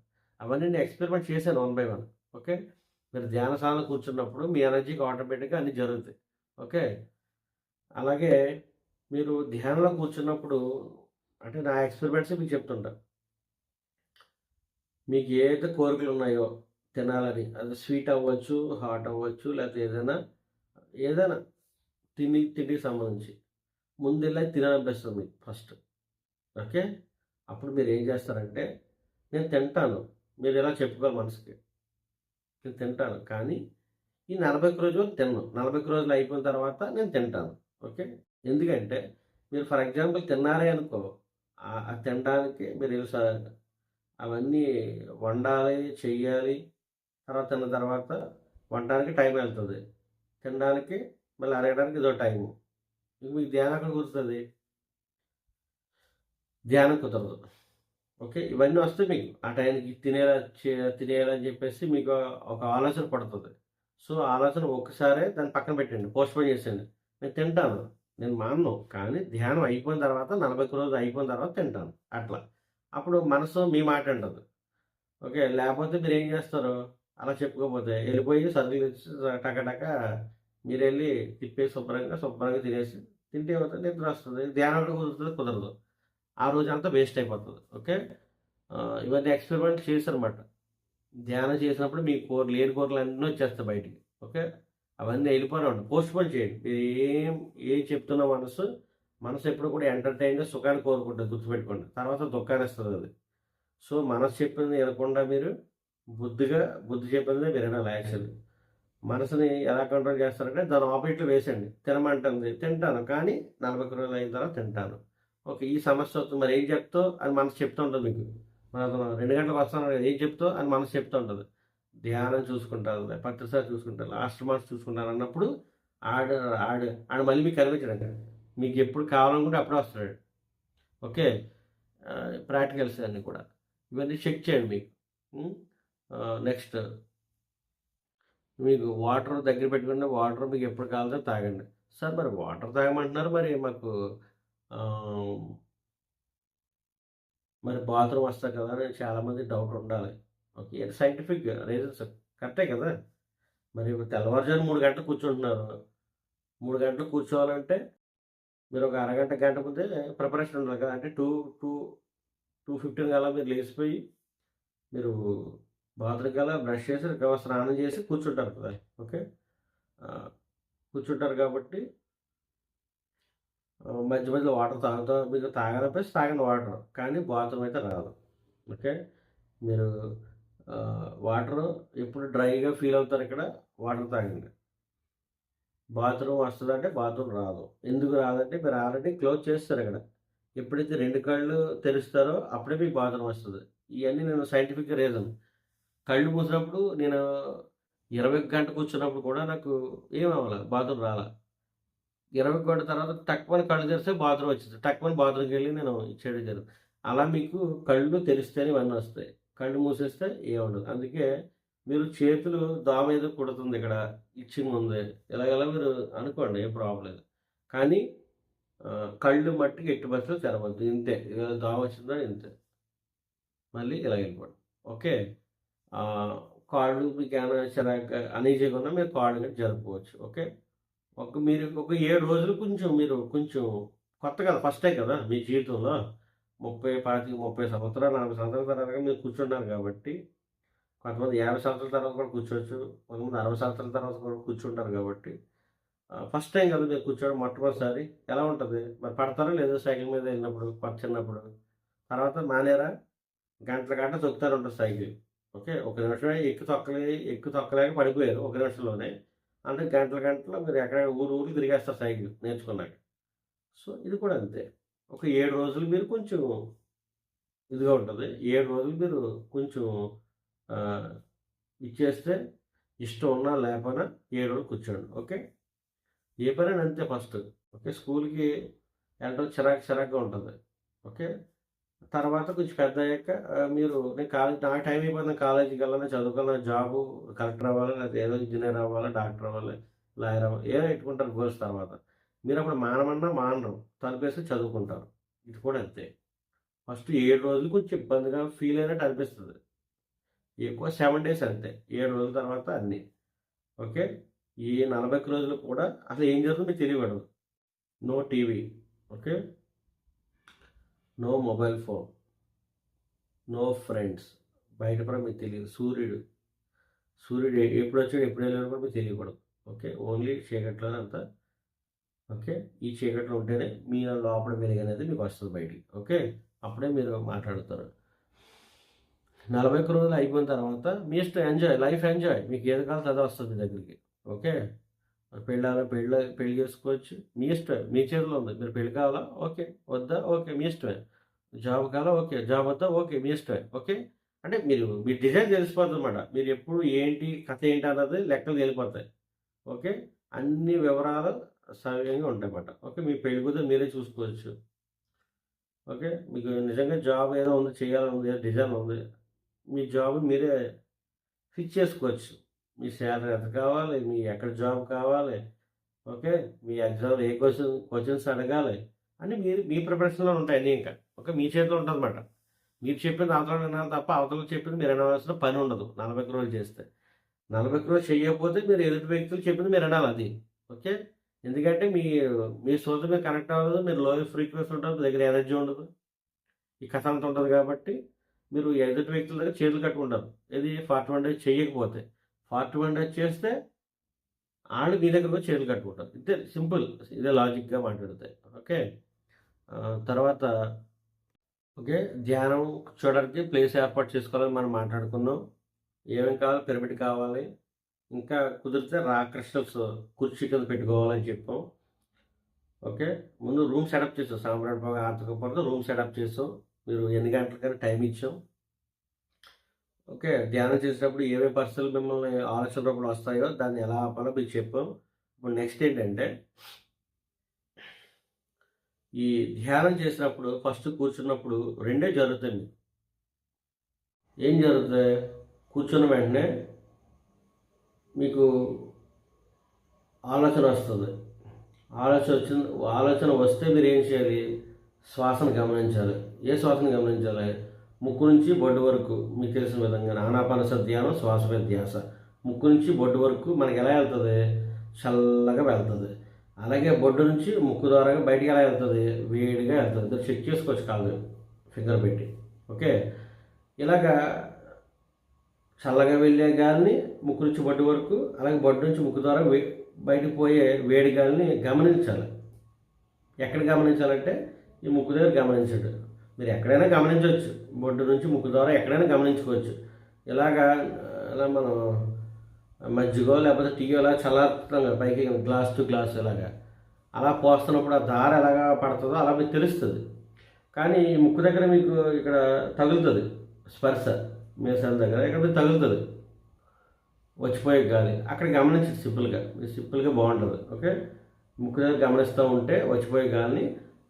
అవన్నీ నేను ఎక్స్‌పెరిమెంట్ చేశాను వన్ బై వన్. ఓకే. మీరు ధ్యానశాలలో కూర్చున్నప్పుడు మీ ఎనర్జీకి ఆటోమేటిక్‌గా అన్నీ జరుగుతాయి. ఓకే. అలాగే మీరు ధ్యానంలో కూర్చున్నప్పుడు అంటే నా ఎక్స్‌పెరిమెంట్సే మీకు చెప్తుంటా. మీకు ఏదైతే కోరికలున్నాయో తినాలని, అది స్వీట్ అవ్వచ్చు, హాట్ అవ్వచ్చు, లేకపోతే ఏదైనా తిండికి సంబంధించి. ముందెళ్ళి తినాలనిపిస్తుంది మీకు ఫస్ట్. ఓకే. అప్పుడు మీరేం చేస్తారంటే, నేను తింటాను. మీరు ఇలా చెప్పుకోవాలి మనసుకి. నేను తింటాను. కానీ ఈ 41 రోజులు తినను. 41 రోజులు అయిపోయిన తర్వాత నేను తింటాను. ఓకే. ఎందుకంటే మీరు ఫర్ ఎగ్జాంపుల్ తిన్నారే అనుకో, అది తినడానికి మీరు అవన్నీ వండాలి, చెయ్యాలి. తర్వాత తిన్న తర్వాత వండడానికి టైం వెళ్తది. తినడానికి మళ్ళీ అరగడానికి ఇదో టైము. ఇంక మీకు ధ్యానం ఎక్కడ కుదురుతది? ధ్యానం కుదరదు. ఓకే. ఇవన్నీ వస్తాయి మీకు. ఆ టైంకి తినేయాలని చెప్పేసి మీకు ఒక ఆలోచన పడుతది. సో, ఆలోచన ఒక్కసారే దాన్ని పక్కన పెట్టండి. పోస్ట్‌పోన్ చేసేయండి. నేను తింటాను. నేను మానను. కానీ ధ్యానం అయిపోయిన తర్వాత 41 రోజులు అయిపోయిన తర్వాత తింటాను. అట్లా. అప్పుడు మనసు మీ మాట ఇంటది. ఓకే. లేపోతే మీరేం జేస్తారు, అలా చెప్పుకోపోతే ఎళ్ళిపోయి సరుకులు తెచ్చి టక మీరెళ్ళి తిప్పేసి శుభ్రంగా తినేసి తింటే ఏమవుతది నిద్రొస్తది. ధ్యానం ఎక్కడ కుదురుతది? కుదరదు. ఆ రోజంతా వేస్ట్ అయిపోతది. ఓకే. ఇవన్నీ ఎక్స్‌పెరిమెంట్ చేశానన్నమాట. ధ్యానం చేసినప్పుడు మీ లేని కూరలన్నీ వచ్చేస్తాయి బయటికి. ఓకే. అవన్నీ వెళ్ళిపోనివ్వండి. పోస్ట్‌పోన్ చేయండి. ఏం చెప్తున్న మనసు ఎప్పుడు కూడా ఎంటర్‌టైన్‌గా సుఖాన్ని కోరుకుంటది గుర్తుపెట్టుకోండి. తర్వాత దుఃఖాన్నిస్తదది. సో, మనసు చెప్పింది వినకుండా మీరు బుద్ధి చెప్పిందే మీరు వినాలి యాక్చువల్లీ. మనసుని ఎలా కంట్రోల్ చేస్తారంటే దాని ఆపోజిట్‌లో వేసేయండి. తినమంటుంది. తింటాను. కానీ 40 రోజులు అయిన తర్వాత తింటాను. ఓకే. ఈ సమస్య వస్తుంది. మరి ఏం చెప్తావు అని మనసు చెప్తూ ఉంటది మీకు. మనం 2 గంటలకు వస్తాను ఏం చెప్తావు అని మనసు చెప్తూ ఉంటది. ధ్యానం చూసుకుంటానులే, ప్రతిసారి చూసుకుంటాను, లాస్ట్ మంత్ చూసుకుంటాను అన్నప్పుడు ఆడు ఆడు ఆడు మళ్ళీ మీకు కనిపించడండి. మీకు ఎప్పుడు కావాలనుకుంటే అప్పుడే వస్తాడు. ఓకే. ప్రాక్టికల్స్ అన్నీ కూడా. ఇవన్నీ చెక్ చేయండి మీకు. హ్మ్. నెక్స్ట్ మీకు వాటర్ దగ్గర పెట్టుకుంటే వాటర్ మీకు ఎప్పుడు కావాలంటే తాగండి. సార్ మరి వాటర్ తాగమంటున్నారు మరి మాకు ఆహ్, మరి బాత్రూమ్ వస్తది కదా! అని చాలామంది డౌట్ ఉండాలి. ఓకే. సైంటిఫిక్ రీజన్స్ కరెక్టే కదా! మరి ఇప్పుడు తెల్లవారుజామున 3 గంటలు కూర్చుంటున్నారు. 3 గంటలు కూర్చోవాలంటే మీరు ఒక అరగంట, గంట ముందే ప్రిపరేషన్ ఉండాలి కదా! అంటే 2:15 కల్లా మీరు లేసిపోయి మీరు బాత్రూమ్ కల్లా బ్రష్ చేసి స్నానం చేసి కూర్చుంటారు కదా! ఓకే. ఆహ్, కూర్చుంటారు కాబట్టి మధ్య మధ్యలో వాటర్ మీకు తాగాలనిపిస్తే తాగండి వాటర్. కానీ బాత్రూమ్ అయితే రాదు. ఓకే. మీరు వాటరు ఎప్పుడు డ్రైగా ఫీల్ అవుతారిక్కడ వాటర్ తాగండి. బాత్రూమ్ వస్తదంటే బాత్రూమ్ రాదు. ఎందుకు రాదంటే మీరు ఆల్రెడీ క్లోజ్ చేసేసారిక్కడ. ఎప్పుడైతే 2 కళ్ళు తెరుస్తారో అప్పుడే మీకు బాత్రూమ్ వస్తది. ఇయన్నీ నేను సైంటిఫిక్ రీజన్. కళ్ళు మూసినప్పుడు నేను 20 గంట కూర్చున్నప్పుడు కూడా నాకు ఏమవ్వల. బాత్రూమ్ రాలా. 20 గంటల తర్వాత టక్కుమని కళ్ళు తెరిస్తే బాత్రూమ్ వచ్చేది. టక్కుమని బాత్రూమ్‌కెళ్ళి నేను ఇచ్చేయడం జరుగుతుంది. అలా మీకు కళ్ళు తెరిస్తేనే ఇవన్నీ వస్తాయి. కళ్ళు మూసేస్తే ఏముండదు. అందుకే మీరు చేతులు దోమ ఏదో కుడుతుంది ఇక్కడ ఇచ్చింగ్ ఉంది. ఇలాగలా మీరు అనుకోండి ఏం ప్రాబ్లమ్ లేదు. కానీ కళ్ళు మట్టుకు ఎట్టి పరిస్థితిలో తెరవద్దు. ఇంతే. దోమ వచ్చిందా ఇంతే. మళ్ళీ ఇలా వెళ్ళిపోండి. ఓకే. ఆహ్, కాళ్ళు మీకేమైనా అనీజీగా ఉన్నా మీరు కాళ్ళు గట్ట జరుపుకోవచ్చు. ఓకే. మీరు ఒక 7 రోజులు కొంచెం కొత్త కదా! ఫస్టే కదా! మీ జీవితంలో 30, 25, 30 సంవత్సరాలు, 40 సంవత్సరాల తర్వాత మీరు కూర్చున్నారు కాబట్టి, కొంతమంది 50 సంవత్సరాల తర్వాత కూడా కూర్చోవచ్చు. కొంతమంది 60 సంవత్సరాల తర్వాత కూడా కూర్చుంటారు కాబట్టి, ఫస్ట్ టైం కదా మీరు కూర్చోవడం మొట్టమొదటిసారి. ఎలా ఉంటది? మరి పడతారో లేదో సైకిల్ మీద వెళ్ళినప్పుడు చిన్నప్పుడు? తర్వాత మానేరా? గంటలు గంటలు తొక్కుతారు ఉంటారు సైకిల్. ఓకే. ఒక నిమిషమే ఎక్కి తొక్కలేక పడిపోయారు ఒక నిమిషంలోనే. అంటే గంటలు గంటలు మీరు ఎక్కడెక్కడ ఊరు తిరిగేస్తారు సైకిల్ నేర్చుకున్నాక. సో, ఇది కూడా అంతే. ఒక 7 రోజులు మీరు కొంచెం ఇదిగా ఉంటది. 7 రోజులు మీరు కొంచెం ఆహ్, ఇచ్చేస్తే ఇష్టం ఉన్నా లేకపోయినా 7 రోజులు కూర్చోండి. ఓకే. ఏ పనైనా అంతే ఫస్ట్. ఓకే. స్కూలుకి వెళ్ళడం చిరాకుగా ఉంటది. ఓకే. తర్వాత కొంచెం పెద్దయ్యాక మీరు నేను నాకు టైం అయిపోయింది కాలేజీకెళ్ళాలి, చదువుకోవాలి, జాబు కలెక్టర్ అవ్వాలి, లేకపోతే ఏదో ఇంజినీర్ అవ్వాలి, డాక్టర్ అవ్వాలి, లాయర్ అవ్వాలి, ఏదో పెట్టుకుంటారు గోల్స్ తర్వాత. మీరప్పుడు మానమన్నా మానరు. తలుపేసి చదువుకుంటారు. ఇది కూడా అంతే. ఫస్ట్ 7 రోజులు కొంచెం ఇబ్బందిగా ఫీల్ అయినట్టు అనిపిస్తది. ఎక్కువ 7 డేస్ అంతే. 7 రోజుల తర్వాత అన్నీ. ఓకే. ఈ 40 రోజులు కూడా అసలు ఏం జరుగుతుందో మీకు తెలియబడదు. No TV. Okay. No mobile phone. No friends. బయట కూడా మీకు తెలీదు. సూర్యుడు ఎప్పుడొచ్చాడో ఎప్పుడెళ్ళాడో కూడా మీకు తెలియకూడదు. ఓకే. ఓన్లీ చీకట్లోనే అంతా. ఓకే. ఈ చీకట్లో ఉంటేనే మీ లోపల వెలుగనేది మీకు వస్తది బయటికి. ఓకే. అప్పుడే మీరు మాట్లాడతారు. 41 రోజులు అయిపోయిన తర్వాత మీ ఇష్టం లైఫ్ ఎంజాయ్. మీకు ఏది కావాలో అదే వస్తది మీ దగ్గరికి. ఓకే. పెళ్లి చేసుకోవచ్చు. మీ ఇష్టమే. మీ చేతిలో ఉంది. మీరు పెళ్లి కావాలా? ఓకే. వద్దా? ఓకే. మీ ఇష్టమే. జాబ్ కావాలా? ఓకే. జాబ్ వద్దా? ఓకే. మీ ఇష్టమే. ఓకే. అంటే మీ డిజైన్ తెలిసిపోద్దనమాట. మీరు ఎప్పుడు ఏంటి, కథ ఏంటి అన్నది లెక్కలు తేలిపోతాయి. ఓకే. అన్ని వివరాలు సవ్యంగా ఉంటాయన్నమాట. ఓకే. మీ పెళ్లి కూతురు మీరే చూసుకోవచ్చు. ఓకే. మీకు నిజంగా జాబ్ ఏదో ఉంది, చేయాలని ఉంది, డిజైన్ ఉంది. మీ జాబ్ మీరే ఫిక్స్ చేసుకోవచ్చు. మీ సాలరీ ఎంత కావాలి, మీ ఎక్కడ జాబ్ కావాలి, ఓకే. మీ ఎగ్జామ్‌లో ఏ క్వెషన్స్ అడగాలి అని మీ ప్రిపరేషన్‌లో ఉంటాయి అన్నీ ఇంకా. ఓకే. మీ చేతిలో ఉంటదన్నమాట. మీరు చెప్పింది అవతల వినాలి తప్ప అవతల చెప్పింది మీరు వినవలసిన పని ఉండదు 40 రోజులు చేస్తే. 40 రోజులు చేయకపోతే మీరు ఎదుటి వ్యక్తులు చెప్పింది మీరు వినాలి అది. ఓకే. ఎందుకంటే మీ సోల్ మీద కనెక్ట్ అవ్వదు. మీరు లో ఫ్రీక్వెన్సీ ఉంటారు. మీ దగ్గర ఎనర్జీ ఉండదు. ఈ కథ అంతా ఉంటది కాబట్టి మీరు ఎదుటి వ్యక్తుల దగ్గర చేతులు కట్టుకుంటారు. ఏది 41 డేస్ చేయకపోతే. 41 డేస్ చేస్తే ఆళ్ళు మీ దగ్గరకు వచ్చి చేతులు కట్టుకుంటారు. ఇంతే సింపుల్. ఇదే లాజిక్‌గా మాట్లాడితే. ఓకే. తర్వాత ఓకే. ధ్యానం కూర్చోవడానికి ప్లేస్ ఏర్పాటు చేసుకోవాలని మనం మాట్లాడుకున్నాం. ఏమేం కావాలి? పిరమిడ్ కావాలి. ఇంకా కుదిరితే క్రిస్టల్స్ కుర్చీ కింద పెట్టుకోవాలని చెప్పాం. ఓకే. ముందు రూమ్ సెటప్ చేసాం. సాంబ్రాణి పొగ ఆర్తకపోతే రూమ్ సెటప్ చేసాం. మీరు ఎన్ని గంటలకైనా టైం ఇచ్చాం. ఓకే. ధ్యానం చేసేటప్పుడు ఏమేమి పరిస్థితులు మిమ్మల్ని ఆలోచన రూపంలో వస్తాయో దాన్ని ఎలా ఆపాలో మీకు చెప్పాం. ఇప్పుడు నెక్స్ట్ ఏంటంటే ఈ ధ్యానం చేసినప్పుడు ఫస్ట్ కూర్చున్నప్పుడు రెండే జరుగుతాయండి. ఏం జరుగుతాయి? కూర్చున్న వెంటనే మీకు ఆలోచన వస్తుంది. ఆలోచన వస్తే మీరు ఏం చేయాలి? శ్వాసను గమనించాలి. ఏ శ్వాసను గమనించాలి? ముక్కు నుంచి బొడ్డు వరకు మీకు తెలిసిన విధంగా ఆనాపానసతి ధ్యానం, శ్వాస మీద ధ్యాస. ముక్కు నుంచి బొడ్డు వరకు మనకి ఎలా వెళ్తుంది? చల్లగా వెళ్తుంది. అలాగే బొడ్డు నుంచి ముక్కు ద్వారాగా బయటికి ఎలా వెళ్తుంది? వేడిగా వెళ్తుంది. మీరు చెక్ చేసుకోవచ్చు కాళ్ళు ఫింగర్ పెట్టి. ఓకే. ఇలాగా చల్లగా వెళ్ళే గాలిని ముక్కు నుంచి బొడ్డు వరకు, అలాగే బొడ్డు నుంచి ముక్కు ద్వారా బయటకు పోయే వేడి గాలిని గమనించాలి. ఎక్కడ గమనించాలంటే ఈ ముక్కు దగ్గర గమనించడు. మీరు ఎక్కడైనా గమనించవచ్చు. బొడ్డు నుంచి ముక్కు ద్వారా ఎక్కడైనా గమనించుకోవచ్చు. ఇలా మనం మజ్జిగో లేకపోతే టీయో ఇలా చల్లారుతాం కదా పైకి గ్లాస్ టు గ్లాస్ ఇలాగా. అలా పోస్తున్నప్పుడు ఆ దార ఎలాగా పడుతుందో అలా మీకు తెలుస్తుంది. కానీ ఈ ముక్కు దగ్గర మీకు ఇక్కడ తగులుతుంది స్పర్శ. మీసాల దగ్గర ఇక్కడ మీకు తగులుతుంది వచ్చిపోయే గాలి. అక్కడ గమనించండి సింపుల్గా బాగుంటుంది. ఓకే. ముక్కు దగ్గర గమనిస్తూ ఉంటే వచ్చిపోయే గాలిని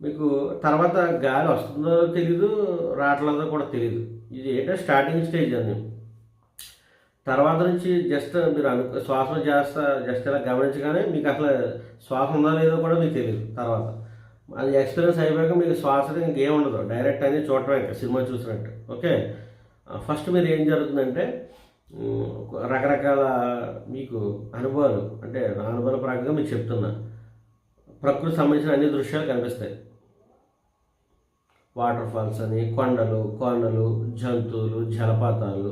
మీకు తర్వాత గాలి వస్తుందో తెలీదు, రావట్లేదో కూడా తెలియదు. ఇది ఏంటంటే స్టార్టింగ్ స్టేజ్ అని. తర్వాత నుంచి జస్ట్ మీరు శ్వాస జస్ట్ ఇలా గమనించగానే మీకు అసలు శ్వాస ఉందో లేదో కూడా మీకు తెలియదు. తర్వాత అది ఎక్స్పీరియన్స్ అయిపోయాక మీకు శ్వాస ఇంకేం ఉండదు. డైరెక్ట్ అనేది చూడటమే ఇంకా సినిమా చూసినట్టు. ఓకే. ఫస్ట్ మీరు ఏం జరుగుతుందంటే రకరకాల మీకు అనుభవాలు అంటే నా అనుభవాల ప్రకారంగా మీకు చెప్తున్నా. ప్రకృతి సంబంధించిన అన్ని దృశ్యాలు కనిపిస్తాయి. వాటర్ ఫాల్స్ అని, కొండలు, జంతువులు, జలపాతాలు,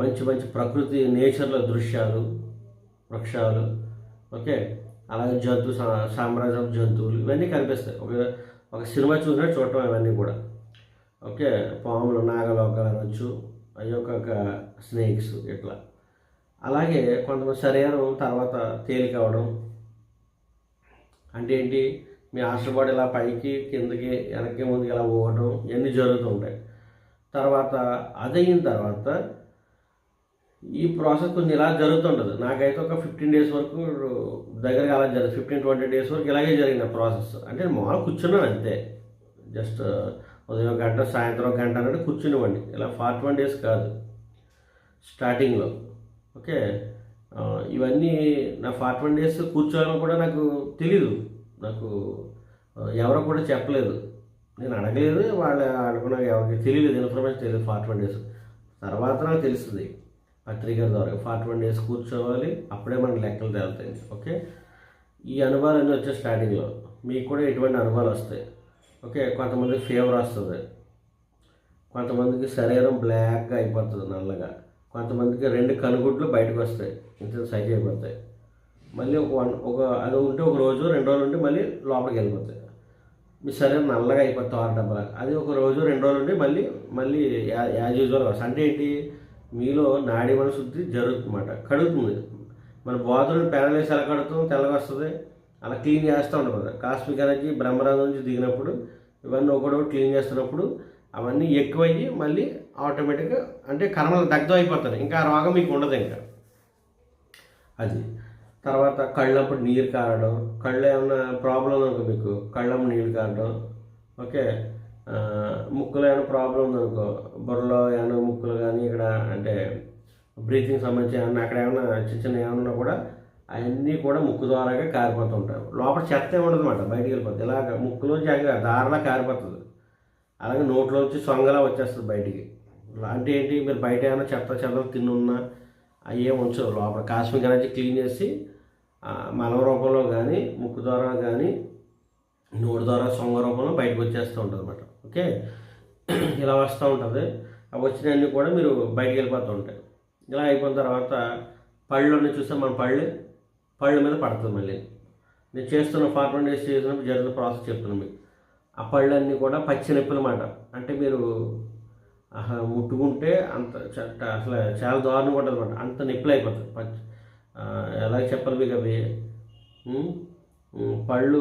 మంచి ప్రకృతి నేచర్ల దృశ్యాలు, వృక్షాలు. ఓకే. అలాగే సామ్రాజ్యం జంతువులు ఇవన్నీ కనిపిస్తాయి. ఒక ఒక సినిమా చూసినట్టు చూడటం ఇవన్నీ కూడా. ఓకే, పాములు, నాగలోకాలు అనొచ్చు, అవి ఒక స్నేక్స్ ఇట్లా. అలాగే కొంతమంది శరీరం తర్వాత తేలిక అవడం అంటే ఏంటి, మీ ఆశపడి ఇలా పైకి కిందకి వెనక్కి ముందుకి ఇలా పోవడం ఇవన్నీ జరుగుతూ ఉంటాయి. తర్వాత అదయిన తర్వాత ఈ ప్రాసెస్ కొంచెం ఇలా జరుగుతుంటుంది. నాకైతే ఒక 15 డేస్ వరకు దగ్గరగా అలా జరిగింది. 15-20 డేస్ వరకు ఇలాగే జరిగింది ప్రాసెస్. అంటే మామూలు కూర్చున్నాను అంతే, జస్ట్ ఉదయం గంట సాయంత్రం గంట అన్నట్టు కూర్చునివ్వండి. ఇలా 41 డేస్ కాదు స్టార్టింగ్లో. ఓకే, ఇవన్నీ నా 41 డేస్ కూర్చోవాలని కూడా నాకు తెలీదు. నాకు ఎవరో కూడా చెప్పలేదు, నేను అడగలేదు, వాళ్ళకు నాకు ఎవరికి తెలియలేదు, ఇన్ఫర్మేషన్ తెలియదు 41 డేస్. తర్వాత నాకు తెలుస్తుంది పత్రిక ద్వారా 41 డేస్ కూర్చోవాలి, అప్పుడే మనకు లెక్కలు తేలుతాయి. ఓకే, ఈ అనుభవాలు అన్నీ వచ్చే స్టార్టింగ్లో మీకు కూడా ఎటువంటి అనుభవాలు వస్తాయి. ఓకే, కొంతమందికి ఫీవర్ వస్తుంది, కొంతమందికి శరీరం బ్లాక్గా అయిపోతుంది నల్లగా, కొంతమందికి 2 కనుగుడ్లు బయటకు వస్తాయి, ఇంత సైజ్ అయిపోతాయి. మళ్ళీ అది ఉంటే ఒక రోజు 2 రోజులు ఉంటే మళ్ళీ లోపలికి వెళ్ళిపోతాయి, మీ శరీరం నల్లగా అయిపోతుంది 6 డబ్బాలు. అది ఒక రోజు 2 రోజులు ఉంటే మళ్ళీ యాజ్ యూజువల్ వస్తుంది. అంటే ఏంటి, మీలో నాడీ శుద్ధి జరుగుతుందన్నమాట, కడుగుతుంది. మన బాతులను ప్యానలేసి ఎలా కడుగుతాం, తెల్లగా వస్తుంది, అలా క్లీన్ చేస్తూ ఉండదు. కాస్మిక్ ఎనర్జీ బ్రహ్మరంగం నుంచి దిగినప్పుడు ఇవన్నీ ఒకటి క్లీన్ చేస్తున్నప్పుడు అవన్నీ ఎక్కువయ్యి మళ్ళీ ఆటోమేటిక్గా అంటే కర్మలు దగ్ధం అయిపోతాయి, ఇంకా ఆ రోగం మీకు ఉండదు ఇంకా. అది తర్వాత కళ్ళప్పుడు నీరు కారడం, కళ్ళు ఏమైనా ప్రాబ్లం అనుకో మీకు, కళ్ళప్పుడు నీళ్ళు కారడం. ఓకే, ముక్కులో ఏమైనా ప్రాబ్లం ఉందనుకో, బుర్రలో ఏమైనా ముక్కులు కానీ ఇక్కడ అంటే బ్రీతింగ్ సంబంధించి ఏమన్నా అక్కడ ఏమైనా చిన్న ఏమన్నా కూడా అవన్నీ కూడా ముక్కు ద్వారాగా కారిపోతూ ఉంటాయి. లోపల చెత్త ఏముండదు అన్నమాట, బయటికి వెళ్ళిపోతుంది. ఇలాగ ముక్కులోంచి దారిలా కారిపోతుంది, అలాగే నోట్లోంచి సొంగలా వచ్చేస్తుంది బయటికి. అంటే ఏంటి, మీరు బయట ఏమైనా చెత్త తిన్నున్నా అవి ఏమి ఉంచరు, లోపల కాస్మిక్ ఎనర్జీ క్లీన్ చేసి మలం రూపంలో కానీ ముక్కు ద్వారా కానీ నోటి ద్వారా సొంగ రూపంలో బయటకు వచ్చేస్తూ ఉంటుంది అన్నమాట. ఓకే, ఇలా వస్తూ ఉంటుంది. అవి వచ్చినవన్నీ కూడా మీరు బయటికి వెళ్ళిపోతూ ఉంటాయి. ఇలా అయిపోయిన తర్వాత పళ్ళుని చూస్తే మన పళ్ళ మీద పడుతుంది. మళ్ళీ నేను చేస్తున్న 41 డేస్ చేసినప్పుడు జరిగిన ప్రాసెస్ చెప్తున్నాను మీకు. ఆ పళ్ళన్నీ కూడా పచ్చి నొప్పులు అన్నమాట. అంటే మీరు ముట్టుకుంటే అంత అసలు చాలా దారుణంగా ఉంటుంది అన్నమాట, అంత నొప్పులు అయిపోతుంది. ఎలా చెప్పాలి మీకు, అవి పళ్ళు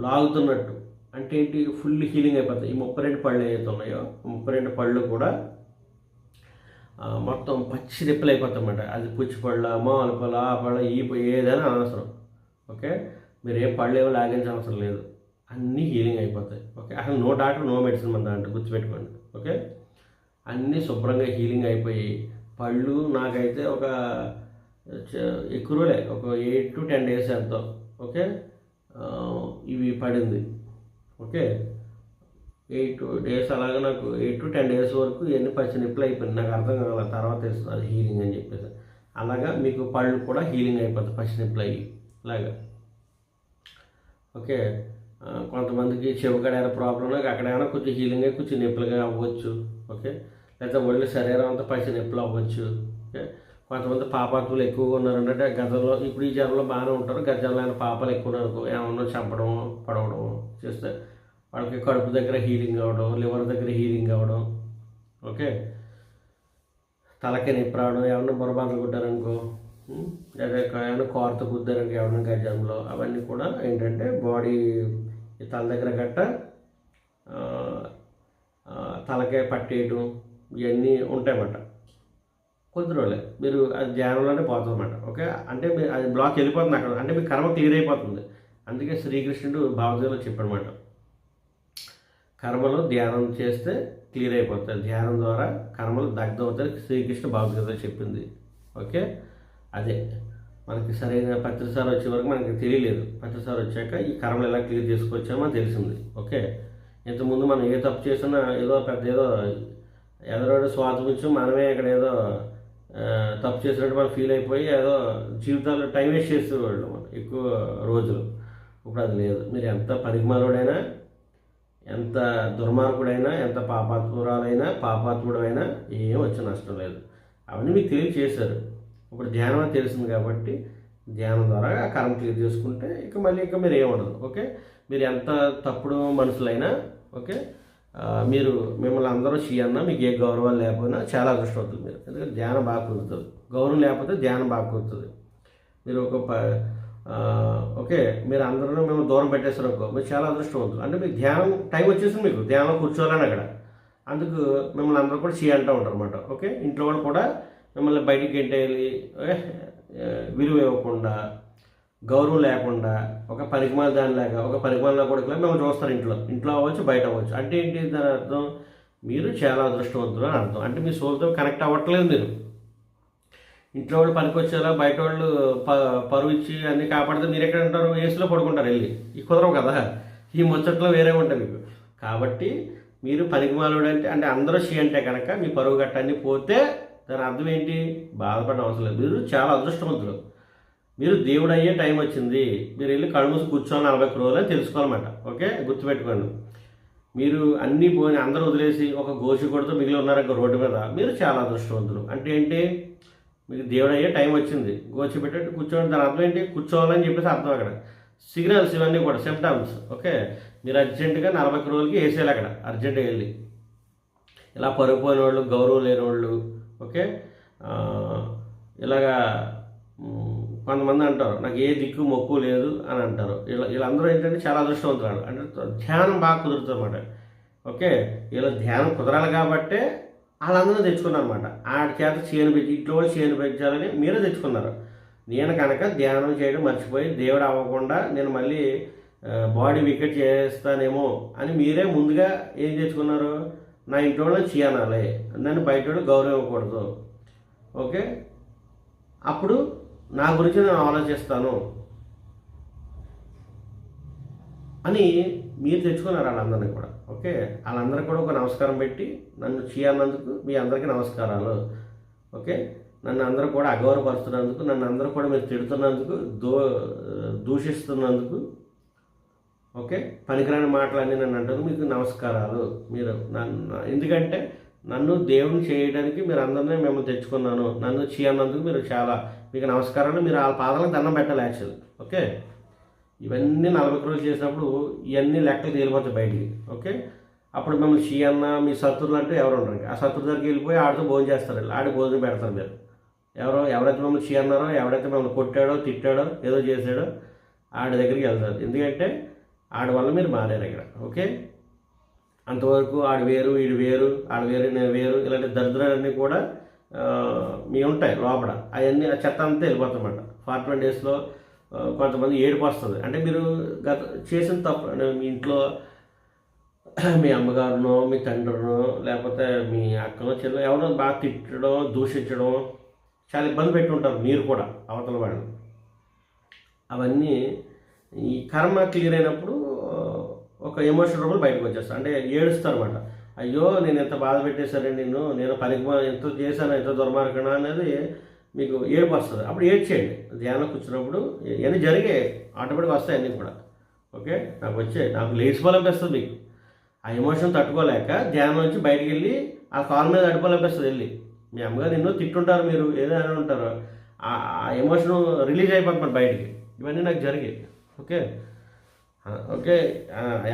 లాగుతున్నట్టు. అంటే ఏంటి, ఫుల్ హీలింగ్ అయిపోతాయి. ఈ 32 పళ్ళు ఏవైతే ఉన్నాయో 32 పళ్ళు కూడా మొత్తం పచ్చి నొప్పులు అయిపోతాయి అన్నమాట. అది పుచ్చి పళ్ళ, మామూలు పళ్ళ, ఆ పళ్ళ, ఈ ఏదైనా అనవసరం. ఓకే, మీరు ఏ పళ్ళు ఏమో లాగించిన అవసరం లేదు, అన్నీ హీలింగ్ అయిపోతాయి. ఓకే, అసలు నో డాక్టర్ నో మెడిసిన్ మన దాంట్లో గుర్తుపెట్టుకోండి. ఓకే, అన్నీ శుభ్రంగా హీలింగ్ అయిపోయి పళ్ళు నాకైతే ఒక ఎక్కువలే ఒక 8 to 10 డేస్ ఎంతో. ఓకే, ఇవి పడింది. ఓకే, 8 డేస్ అలాగే నాకు 8 to 10 డేస్ వరకు ఇవన్నీ పచ్చి నొప్పులు అయిపోయింది. నాకు అర్థం కావాలి, తర్వాత తెలుస్తుంది అది హీలింగ్ అని చెప్పేసి. అలాగా మీకు పళ్ళు కూడా హీలింగ్ అయిపోతుంది పచ్చి నొప్పులు అయ్యి అలాగా. ఓకే, కొంతమందికి చెవికడ ప్రాబ్లం అక్కడ ఏమైనా కొంచెం హీలింగ్ అయ్యి కొంచెం నొప్పులుగా అవ్వచ్చు. ఓకే, లేకపోతే ఒళ్ళు శరీరం అంతా పచ్చి నొప్పులు అవ్వచ్చు. ఓకే, కొంతమంది పాపాత్ములు ఎక్కువగా ఉన్నారంటే గతంలో, ఇప్పుడు ఈ జనంలో బాగానే ఉంటారు, గతంలో అయినా పాపాలు ఎక్కువ ఉన్నారనుకో, ఏమన్నా చంపడం పడవడం చేస్తే వాళ్ళకి కడుపు దగ్గర హీలింగ్ అవ్వడం, లివర్ దగ్గర హీలింగ్ అవ్వడం. ఓకే, తలకి నొప్పి రావడం, ఏమన్నా బుర్రబాదలు కుట్టారనుకో, లేదా ఏమైనా కోరత కుద్దారనుకో ఏమన్నా గజంలో, అవన్నీ కూడా ఏంటంటే బాడీ తల దగ్గర గట్ట తలకే పట్టేయడం ఇవన్నీ ఉంటాయన్నమాట. కొద్ది రోజులే మీరు అది ధ్యానంలోనే పోతుందన్నమాట. ఓకే, అంటే మీరు అది బ్లాక్ వెళ్ళిపోతుంది అక్కడ, అంటే మీ కర్మ క్లియర్ అయిపోతుంది. అందుకే శ్రీకృష్ణుడు భావజంలో చెప్పాడనమాట, కర్మలు ధ్యానం చేస్తే క్లియర్ అయిపోతాయి, ధ్యానం ద్వారా కర్మలు దగ్ధం అవుతాయి, శ్రీకృష్ణ భావజంలో చెప్పింది. ఓకే, అదే మనకి సరైన పత్రిసారి వచ్చే వరకు మనకి తెలియలేదు. పత్రిసారి వచ్చాక ఈ కర్మలు ఎలా క్లియర్ చేసుకోవచ్చామో తెలిసింది. ఓకే, ఇంతకుముందు మనం ఏ తప్పు చేసినా ఏదో ఎదరోడు స్వార్థించు మనమే ఇక్కడ ఏదో తప్పు చేసినట్టు మనం ఫీల్ అయిపోయి ఏదో జీవితాల్లో టైం వేస్ట్ చేసేవాళ్ళు మనం ఎక్కువ రోజులు. ఇప్పుడు అది లేదు. మీరు ఎంత పనికిమాలోడైనా, ఎంత దుర్మార్గుడైనా, ఎంత పాపాత్ముడైనా ఏం వచ్చే నష్టం లేదు. అవన్నీ మీకు తెలియచేశారు. ఇప్పుడు ధ్యానం అని తెలిసింది కాబట్టి ధ్యానం ద్వారా ఆ కర్మ క్లియర్ చేసుకుంటే ఇక మీరు ఏముండదు. ఓకే, మీరు ఎంత తప్పుడు మనుషులైనా ఓకే, మీరు మిమ్మల్ని అందరూ అన్న మీకు ఏ గౌరవాలు లేకపోయినా చాలా అదృష్టవంతులు మీరు. ఎందుకంటే ధ్యానం బాగా కుదురుతుంది. గౌరవం లేకపోతే ధ్యానం బాగా కుదురుతుంది. మీరు ఓకే, మీరు అందరూ మిమ్మల్ని దూరం పెట్టేస్తారు అనుకో, మీరు చాలా అదృష్టవంతులు. అంటే మీకు ధ్యానం టైం వచ్చేసింది, మీకు ధ్యానంలో కూర్చోవాలని అక్కడ. అందుకు మిమ్మల్ని అందరూ కూడా అంటూ ఉంటారు అనమాట. ఓకే, ఇంట్లో వాళ్ళు కూడా మిమ్మల్ని బయటికి గెంటేయాలి, విలువ ఇవ్వకుండా, గౌరవం లేకుండా, ఒక పరిగమాల దానిలాగా, ఒక పరిగమాల కొడుకులా మిమ్మల్ని చూస్తారు. ఇంట్లో అవ్వచ్చు, బయట అవ్వచ్చు. అంటే ఏంటి దాని అర్థం? మీరు చాలా అదృష్టవంతులు అని అర్థం. అంటే మీ సోల్తో కనెక్ట్ అవ్వట్లేదు మీరు. ఇంట్లో వాళ్ళు పనికొచ్చేలా బయట వాళ్ళు పరువు ఇచ్చి అన్నీ కాపాడితే మీరు ఎక్కడ ఉంటారు? ఏసీలో పడుకుంటారు వెళ్ళి. ఈ కుదరవు కదా, ఈ ముచ్చట్లో వేరే ఉంటాయి మీకు. కాబట్టి మీరు పనికిమాలుడు అంటే అందరూ అంటే కనుక మీ పరువు గట్ట అన్నీ పోతే దాని అర్థం ఏంటి? బాధపడిన అవసరం లేదు. మీరు చాలా అదృష్టవంతులు. మీరు దేవుడు అయ్యే టైం వచ్చింది. మీరు వెళ్ళి కళ్ళు మూసి కూర్చొని 40 రోజులు అని తెలుసుకోవాలన్నమాట. ఓకే, గుర్తుపెట్టుకోండి. మీరు అన్నీ పోయి అందరూ వదిలేసి ఒక గోషికుడితో మిగిలి ఉన్నారనుకో రోడ్డు మీద, మీరు చాలా అదృష్టవంతులు. అంటే ఏంటి? మీకు దేవుడు అయ్యే టైం వచ్చింది. గోచి పెట్టేట్టు కూర్చోండి. దాని అర్థం ఏంటి? కూర్చోవాలని చెప్పేసి అర్థం అక్కడ. సిగ్నల్స్ ఇవన్నీ కూడా సిమ్టమ్స్. ఓకే, మీరు అర్జెంటుగా 40 రోజులకి వేసేయాలి అక్కడ, అర్జెంటుగా వెళ్ళి. ఇలా పరుపుపోయిన వాళ్ళు, గౌరవం లేని వాళ్ళు, ఓకే, ఇలాగా కొంతమంది అంటారు నాకు ఏ దిక్కు మొక్కు లేదు అని అంటారు. వీళ్ళందరూ ఏంటంటే చాలా అదృష్టవంతులు. అంటే ధ్యానం బాగా కుదురుతుంది అన్నమాట. ఓకే, వీళ్ళ ధ్యానం కుదరాలి కాబట్టే వాళ్ళందరూ తెచ్చుకున్నారు అనమాట. ఆడి చేత పెంచి ఇంట్లో వాళ్ళు పెంచాలని మీరే తెచ్చుకున్నారు. నేను కనుక ధ్యానం చేయడం మర్చిపోయి దేవుడు అవ్వకుండా నేను మళ్ళీ బాడీ వికెట్ చేస్తానేమో అని మీరే ముందుగా ఏం తెచ్చుకున్నారు? నా ఇంట్లో వాళ్ళు చేయనాలి, నన్ను బయట వాళ్ళు గౌరవం ఇవ్వకూడదు. ఓకే, అప్పుడు నా గురించి నేను ఆలోచిస్తాను అని మీరు తెచ్చుకున్నారు వాళ్ళందరినీ కూడా. ఓకే, వాళ్ళందరికీ కూడా ఒక నమస్కారం పెట్టి నన్ను అన్నందుకు మీ అందరికీ నమస్కారాలు. ఓకే, నన్ను అందరూ కూడా అగౌరవపరుస్తున్నందుకు, నన్ను అందరూ కూడా మీరు తిడుతున్నందుకు, దూషిస్తున్నందుకు, ఓకే, పనికిరాని మాటలన్నీ నన్ను అంటారు, మీకు నమస్కారాలు. మీరు ఎందుకంటే నన్ను దేవుని చేయడానికి మీరు అందరినీ మిమ్మల్ని తెచ్చుకున్నాను. నన్ను అన్నందుకు మీరు చాలా మీకు నమస్కారాలు. మీరు వాళ్ళ పాదాలకు దండం పెట్టాలి యాక్చువల్. ఓకే, ఇవన్నీ 40 రోజులు చేసినప్పుడు ఇవన్నీ లెక్కలు తేలిపోతాయి బయటికి. ఓకే, అప్పుడు మిమ్మల్ని అన్న మీ శత్రువులు అంటే ఎవరు ఉండరు. ఆ శత్రువు దగ్గరికి వెళ్ళిపోయి ఆడితో భోజనం చేస్తారు, ఆడి భోజనం పెడతారు మీరు. ఎవరైతే మిమ్మల్ని అన్నారో, ఎవరైతే మిమ్మల్ని కొట్టాడో, తిట్టాడో, ఏదో చేశాడో ఆడి దగ్గరికి వెళ్తారు. ఎందుకంటే ఆడి వల్ల మీరు మారారు ఇక్కడ. ఓకే, అంతవరకు ఆడు వేరు, వీడు వేరు, ఆడు వేరు, నేను వేరు, ఇలాంటి దరిద్రాలన్నీ కూడా మీ ఉంటాయి లోపల. అవన్నీ ఆ చెత్త అంతా వెళ్ళిపోతామన్నమాట. 41 డేస్లో కొంతమంది ఏడుపు వస్తుంది. అంటే మీరు చేసిన తప్పు, మీ ఇంట్లో మీ అమ్మగారునో, మీ తండ్రినో, లేకపోతే మీ అక్కనో, చెల్లో ఎవరో బాగా తిట్టడం, దూషించడం, చాలా ఇబ్బంది పెట్టి ఉంటారు మీరు కూడా అవతల వాళ్ళని. అవన్నీ ఈ కర్మ క్లియర్ అయినప్పుడు ఒక ఎమోషన్ రూపంలో బయటకు వచ్చేస్తారు. అంటే ఏడుస్తారు అన్నమాట. అయ్యో నేను ఎంత బాధ పెట్టేశానండి, నేను పనికి ఎంత చేశాను, ఎంత దుర్మార్గణ అనేది మీకు ఏడుపు వస్తుంది. అప్పుడు ఏడ్చేయండి. ధ్యానం కూర్చున్నప్పుడు ఇవన్నీ జరిగే ఆటోమేటిక్గా వస్తాయి అన్నీ కూడా. ఓకే, నాకు లేచిపోవాలనిపిస్తుంది. మీకు ఆ ఎమోషన్ తట్టుకోలేక ధ్యానం నుంచి బయటికి వెళ్ళి ఆ కాల్ మీద అడుకోవాలనిపిస్తుంది. వెళ్ళి మీ అమ్మగారు నిన్ను తిట్టుంటారు, మీరు ఏదో అని ఉంటారు, ఆ ఎమోషన్ రిలీజ్ అయిపోతుంది బయటికి. ఇవన్నీ నాకు జరిగాయి. ఓకే ఓకే,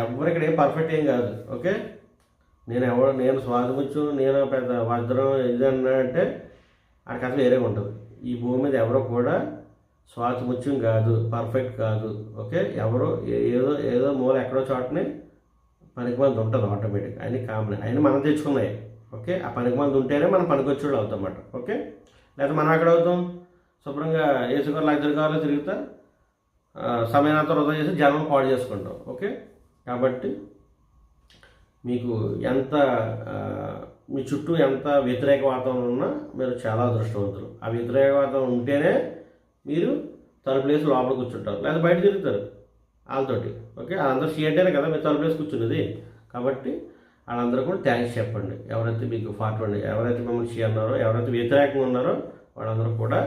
ఎవరు ఇక్కడ ఏం పర్ఫెక్ట్ ఏం కాదు. ఓకే, నేను స్వార్థముచ్చు, నేను పెద్ద వజ్రం ఇది అన్నాడంటే ఆడికి అసలు వేరే ఉంటుంది. ఈ భూమి మీద ఎవరో కూడా స్వార్థముత్యం కాదు, పర్ఫెక్ట్ కాదు. ఓకే, ఎవరో ఏదో మూల ఎక్కడో చోటనే పనికిమంది ఉంటుంది ఆటోమేటిక్. అన్నీ కామన్, అయినా మనం తెచ్చుకున్నాయి. ఓకే, ఆ పనికిమంది ఉంటేనే మనం పనికొచ్చేవాళ్ళు అవుతాం అన్నమాట. ఓకే, లేకపోతే మనం ఎక్కడ అవుతాం? శుభ్రంగా ఏసుగారు లగ్జరీ కార్లో తిరుగుతా సమయానంతా వృధా చేసి జనం పాడు చేసుకుంటాం. ఓకే, కాబట్టి మీకు మీ చుట్టూ ఎంత వ్యతిరేక వాతావరణం ఉన్నా మీరు చాలా అదృష్టవంతులు. ఆ వ్యతిరేక వాతావరణం ఉంటేనే మీరు తలుపులేసి లోపల కూర్చుంటారు, లేదా బయట తిరుగుతారు వాళ్ళతోటి. ఓకే, వాళ్ళందరూ అంటేనే కదా మీరు తలుపులేసి కూర్చున్నది. కాబట్టి వాళ్ళందరూ కూడా థ్యాంక్స్ చెప్పండి. ఎవరైతే మీకు 41, ఎవరైతే మిమ్మల్ని అన్నారో, ఎవరైతే వ్యతిరేకంగా ఉన్నారో వాళ్ళందరూ కూడా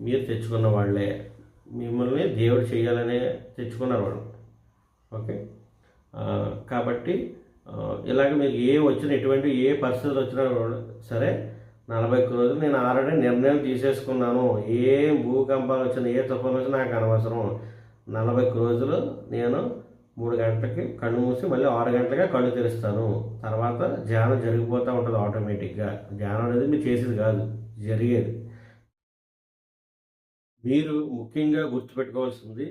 మీరు తెచ్చుకున్న వాళ్ళే. మిమ్మల్ని దేవుడు చేయాలనే తెచ్చుకున్నారు వాళ్ళు. ఓకే, కాబట్టి ఇలాగ మీకు ఎటువంటి పరిస్థితులు వచ్చినా సరే 41 రోజులు నేను ఆల్రెడీ నిర్ణయం తీసేసుకున్నాను. ఏ భూకంపాలు వచ్చినా, ఏ తుఫాను వచ్చినా నాకు అనవసరం. 41 రోజులు నేను 3 గంటలకి కళ్ళు మూసి మళ్ళీ 6 గంటలకే కళ్ళు తెరుస్తాను. తర్వాత ధ్యానం జరిగిపోతూ ఉంటుంది ఆటోమేటిక్గా. ధ్యానం అనేది మీరు చేసేది కాదు, జరిగేది. మీరు ముఖ్యంగా గుర్తుపెట్టుకోవాల్సింది,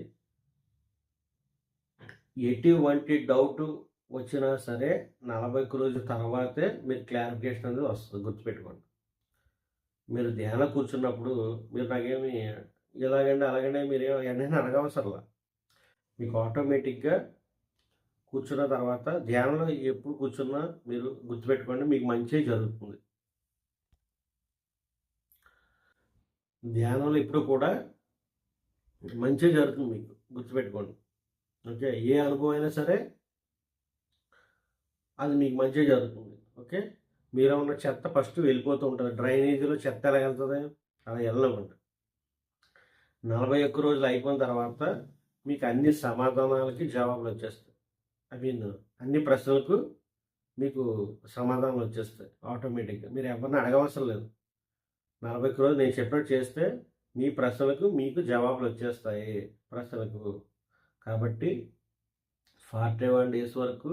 ఎటువంటి డౌట్ వచ్చినా సరే 41 రోజుల తర్వాతే మీరు క్లారిఫికేషన్ అనేది వస్తుంది, గుర్తుపెట్టుకోండి. మీరు ధ్యానం కూర్చున్నప్పుడు మీరు నాకేమి ఇలాగండి అలాగండి మీరు వెంటనే అడగవసరంలా. మీకు ఆటోమేటిక్గా కూర్చున్న తర్వాత ధ్యానంలో ఎప్పుడు కూర్చున్నా మీరు గుర్తుపెట్టుకోండి, మీకు మంచి జరుగుతుంది. ధ్యానంలో ఎప్పుడు కూడా మంచి జరుగుతుంది మీకు, గుర్తుపెట్టుకోండి. ఓకే, ఏ అనుభవం అయినా సరే అది మీకు మంచిగా జరుగుతుంది. ఓకే, మీలో ఉన్న చెత్త ఫస్ట్ వెళ్ళిపోతూ ఉంటుంది. డ్రైనేజీలో చెత్త ఎలా వెళ్తుంది, అలా వెళ్ళనివ్వండి. 41 రోజులు అయిపోయిన తర్వాత మీకు అన్ని సమాధానాలకి జవాబులు వచ్చేస్తాయి. ఐ మీన్ అన్ని ప్రశ్నలకు మీకు సమాధానాలు వచ్చేస్తాయి ఆటోమేటిక్గా. మీరు ఎవరిని అడగవసరం లేదు. 41 రోజులు నేను చెప్పినట్టు చేస్తే మీ ప్రశ్నలకు మీకు జవాబులు వచ్చేస్తాయి ప్రశ్నలకు. కాబట్టి 41 డేస్ వరకు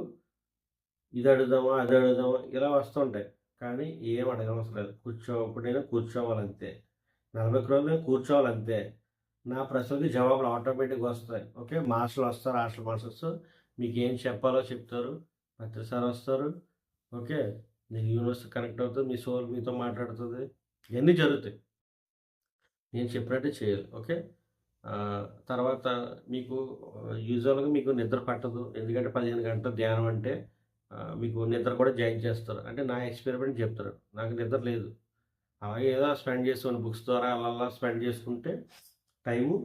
ఇది అడుగుదామా అది అడుగుదామా ఇలా వస్తుంటాయి, కానీ ఏం అడగవసరం లేదు. కూర్చోప్పుడైనా కూర్చోవాలంతే. 41 రోజులు నేను కూర్చోవాలంతే. నా ప్రశ్నలకి జవాబులు ఆటోమేటిక్గా వస్తాయి. ఓకే, మాస్టర్లు వస్తారు, హాస్టల్ మాస్టర్స్ మీకు ఏం చెప్పాలో చెప్తారు. పత్రి సార్ వస్తారు. ఓకే, మీకు యూనివర్స్ కనెక్ట్ అవుతుంది, మీ సోల్ మీతో మాట్లాడుతుంది, ఇవన్నీ జరుగుతాయి. నేను చెప్పినట్టే చేయాలి. ఓకే, తర్వాత మీకు యూజువల్గా మీకు నిద్ర పట్టదు, ఎందుకంటే 15 గంటల ధ్యానం అంటే మీకు నిద్ర కూడా జాయిన్ చేస్తారు. అంటే నా ఎక్స్పెరిమెంట్ చెప్తారు, నాకు నిద్ర లేదు. అలాగే ఏదో స్పెండ్ చేసుకోండి, బుక్స్ ద్వారా అలా స్పెండ్ చేసుకుంటే టైము.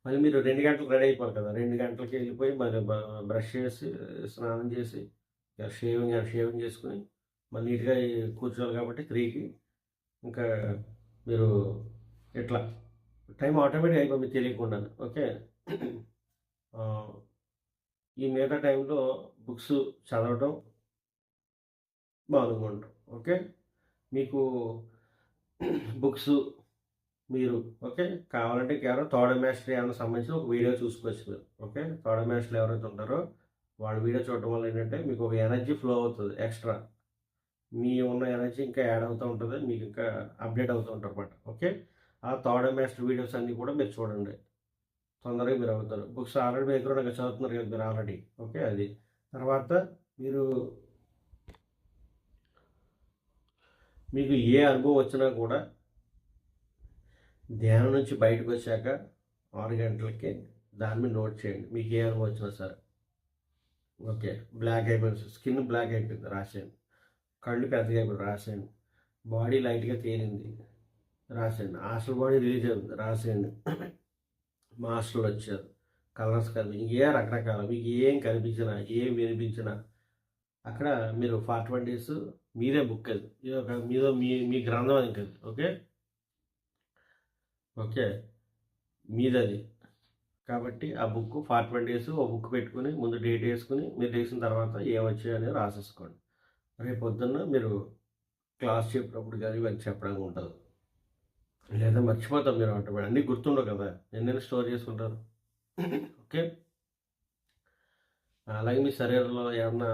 మళ్ళీ మీరు 2 గంటలకు రెడీ అయిపోవాలి కదా, 2 గంటలకి వెళ్ళిపోయి మళ్ళీ బ్రష్ చేసి స్నానం చేసి షేవింగ్ చేసుకుని మళ్ళీ నీట్గా కూర్చోవాలి. కాబట్టి 3కి ఇంకా మీరు ఇట్లా టైం ఆటోమేటిక్ అయిపోయి మీకు తెలియకుండా. ఓకే, ఈ మిగతా టైంలో బుక్స్ చదవడం మామూలుగా ఉంటాం. ఓకే, మీకు బుక్స్ మీరు ఓకే కావాలంటే కేవలం థర్డ్ మాస్టరీ ఏమైనా సంబంధించిన ఒక వీడియో చూసుకోవచ్చు మీరు. ఓకే, థర్డ్ మాస్టర్లు ఎవరైతే ఉంటారో వాళ్ళ వీడియో చూడటం వల్ల ఏంటంటే మీకు ఒక ఎనర్జీ ఫ్లో అవుతుంది. ఎక్స్ట్రా మీ ఉన్న ఎనర్జీ ఇంకా యాడ్ అవుతూ ఉంటుంది, మీకు ఇంకా అప్డేట్ అవుతూ ఉంటారు అన్నమాట. ఓకే, ఆ థర్డ్ మాస్టర్ వీడియోస్ అన్నీ కూడా మీరు చూడండి, తొందరగా మీరు అవుతారు. బుక్స్ ఆల్రెడీ మీ దగ్గర చదువుతున్నారు కదా మీరు ఆల్రెడీ. ఓకే, అది తర్వాత మీకు ఏ అనుభవం వచ్చినా కూడా ధ్యానం నుంచి బయటకు వచ్చాక 6 గంటలకి దాని మీద నోట్ చేయండి, మీకు ఏ అనుభవం వచ్చినా సరే. ఓకే, బ్లాక్ అయిపోయింది, స్కిన్ బ్లాక్ అయిపోయింది రాసేయండి, కళ్ళు పెద్దగా అయిపోయింది రాసేయండి, బాడీ లైట్గా తేలింది రాసేయండి, హాస్టల్ బాడీ రిలీజ్ అవుతుంది రాసేయండి, మాస్టర్లు వచ్చారు, కలర్స్ కలిపి ఏ రకరకాల మీకు ఏం కనిపించినా ఏం వినిపించినా అక్కడ మీరు 41 డేస్ మీరే బుక్ అది, ఇది ఒక మీదో మీ గ్రంథం అని కదా. ఓకే ఓకే మీదది. కాబట్టి ఆ బుక్ 41 డేస్ ఒక బుక్ పెట్టుకుని ముందు డేట్ వేసుకుని మీరు వేసిన తర్వాత ఏమొచ్చాయో అనేది రాసేసుకోండి. రేపు పొద్దున్న మీరు క్లాస్ చెప్పినప్పుడు కానీ ఇవన్నీ చెప్పడానికి ఉంటుంది, లేదా మర్చిపోతాం మీరు ఆటోమేటిక్, అన్నీ గుర్తుండవు కదా, ఎన్నైనా స్టోర్ చేసుకుంటారు. ఓకే, అలాగే మీ శరీరంలో ఏమన్నా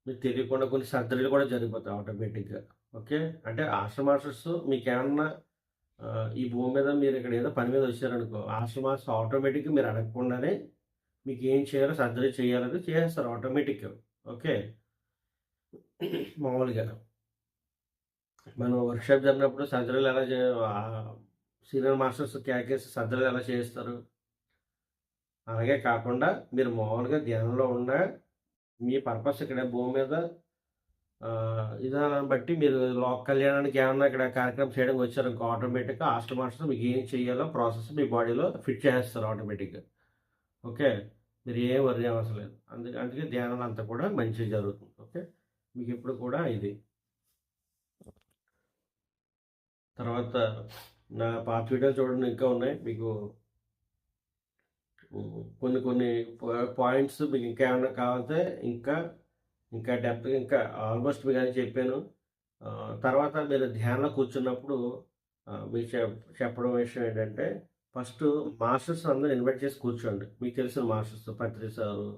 మీకు తెలియకుండా కొన్ని సర్జరీలు కూడా జరిగిపోతాయి ఆటోమేటిక్గా. ఓకే, అంటే హాస్టల్ మాస్టర్స్ మీకు ఏమన్నా ఈ భూమి మీద మీరు ఇక్కడ ఏదో పని మీద వచ్చారనుకో, హాస్టల్ మాస్టర్ ఆటోమేటిక్గా మీరు అడగకుండానే మీకు ఏం చేయాలో సర్జరీ చేయాలని చేసేస్తారు ఆటోమేటిక్గా. ఓకే, మామూలుగా మనం వర్క్షాప్ జరిగినప్పుడు సర్జరీలు ఎలా సీనియర్ మాస్టర్స్ క్యాకేసి సర్జరీలు ఎలా చేస్తారు, అలాగే కాకుండా మీరు మామూలుగా ధ్యానంలో ఉన్న మీ పర్పస్ ఇక్కడ భూమి మీద విధానాన్ని బట్టి మీరు లోక కళ్యాణానికి ఏమన్నా ఇక్కడ కార్యక్రమం చేయడానికి వచ్చారు ఇంకో ఆటోమేటిక్గా హాస్టల్ మాస్టర్ మీకు ఏం చేయాలో ప్రాసెస్ మీ బాడీలో ఫిట్ చేస్తారు ఆటోమేటిక్గా. ఓకే, మీరు ఏం వర్రీ అవసరం లేదు. అందుకే ధ్యానం అంతా కూడా మంచిగా జరుగుతుంది. ఓకే, మీకు ఎప్పుడు కూడా ఇది తర్వాత నా పాత వీడియోలు చూడండి, ఇంకా ఉన్నాయి మీకు కొన్ని పాయింట్స్ మీకు ఇంకా ఏమైనా కావాలంటే ఇంకా డెప్త్గా ఇంకా ఆల్మోస్ట్ మీకు అని చెప్పాను. తర్వాత మీరు ధ్యానంలో కూర్చున్నప్పుడు మీకు చెప్పడం విషయం ఏంటంటే, ఫస్ట్ మాస్టర్స్ అందరూ ఇన్వైట్ చేసి కూర్చోండి. మీకు తెలిసిన మాస్టర్స్ పత్రి సారు,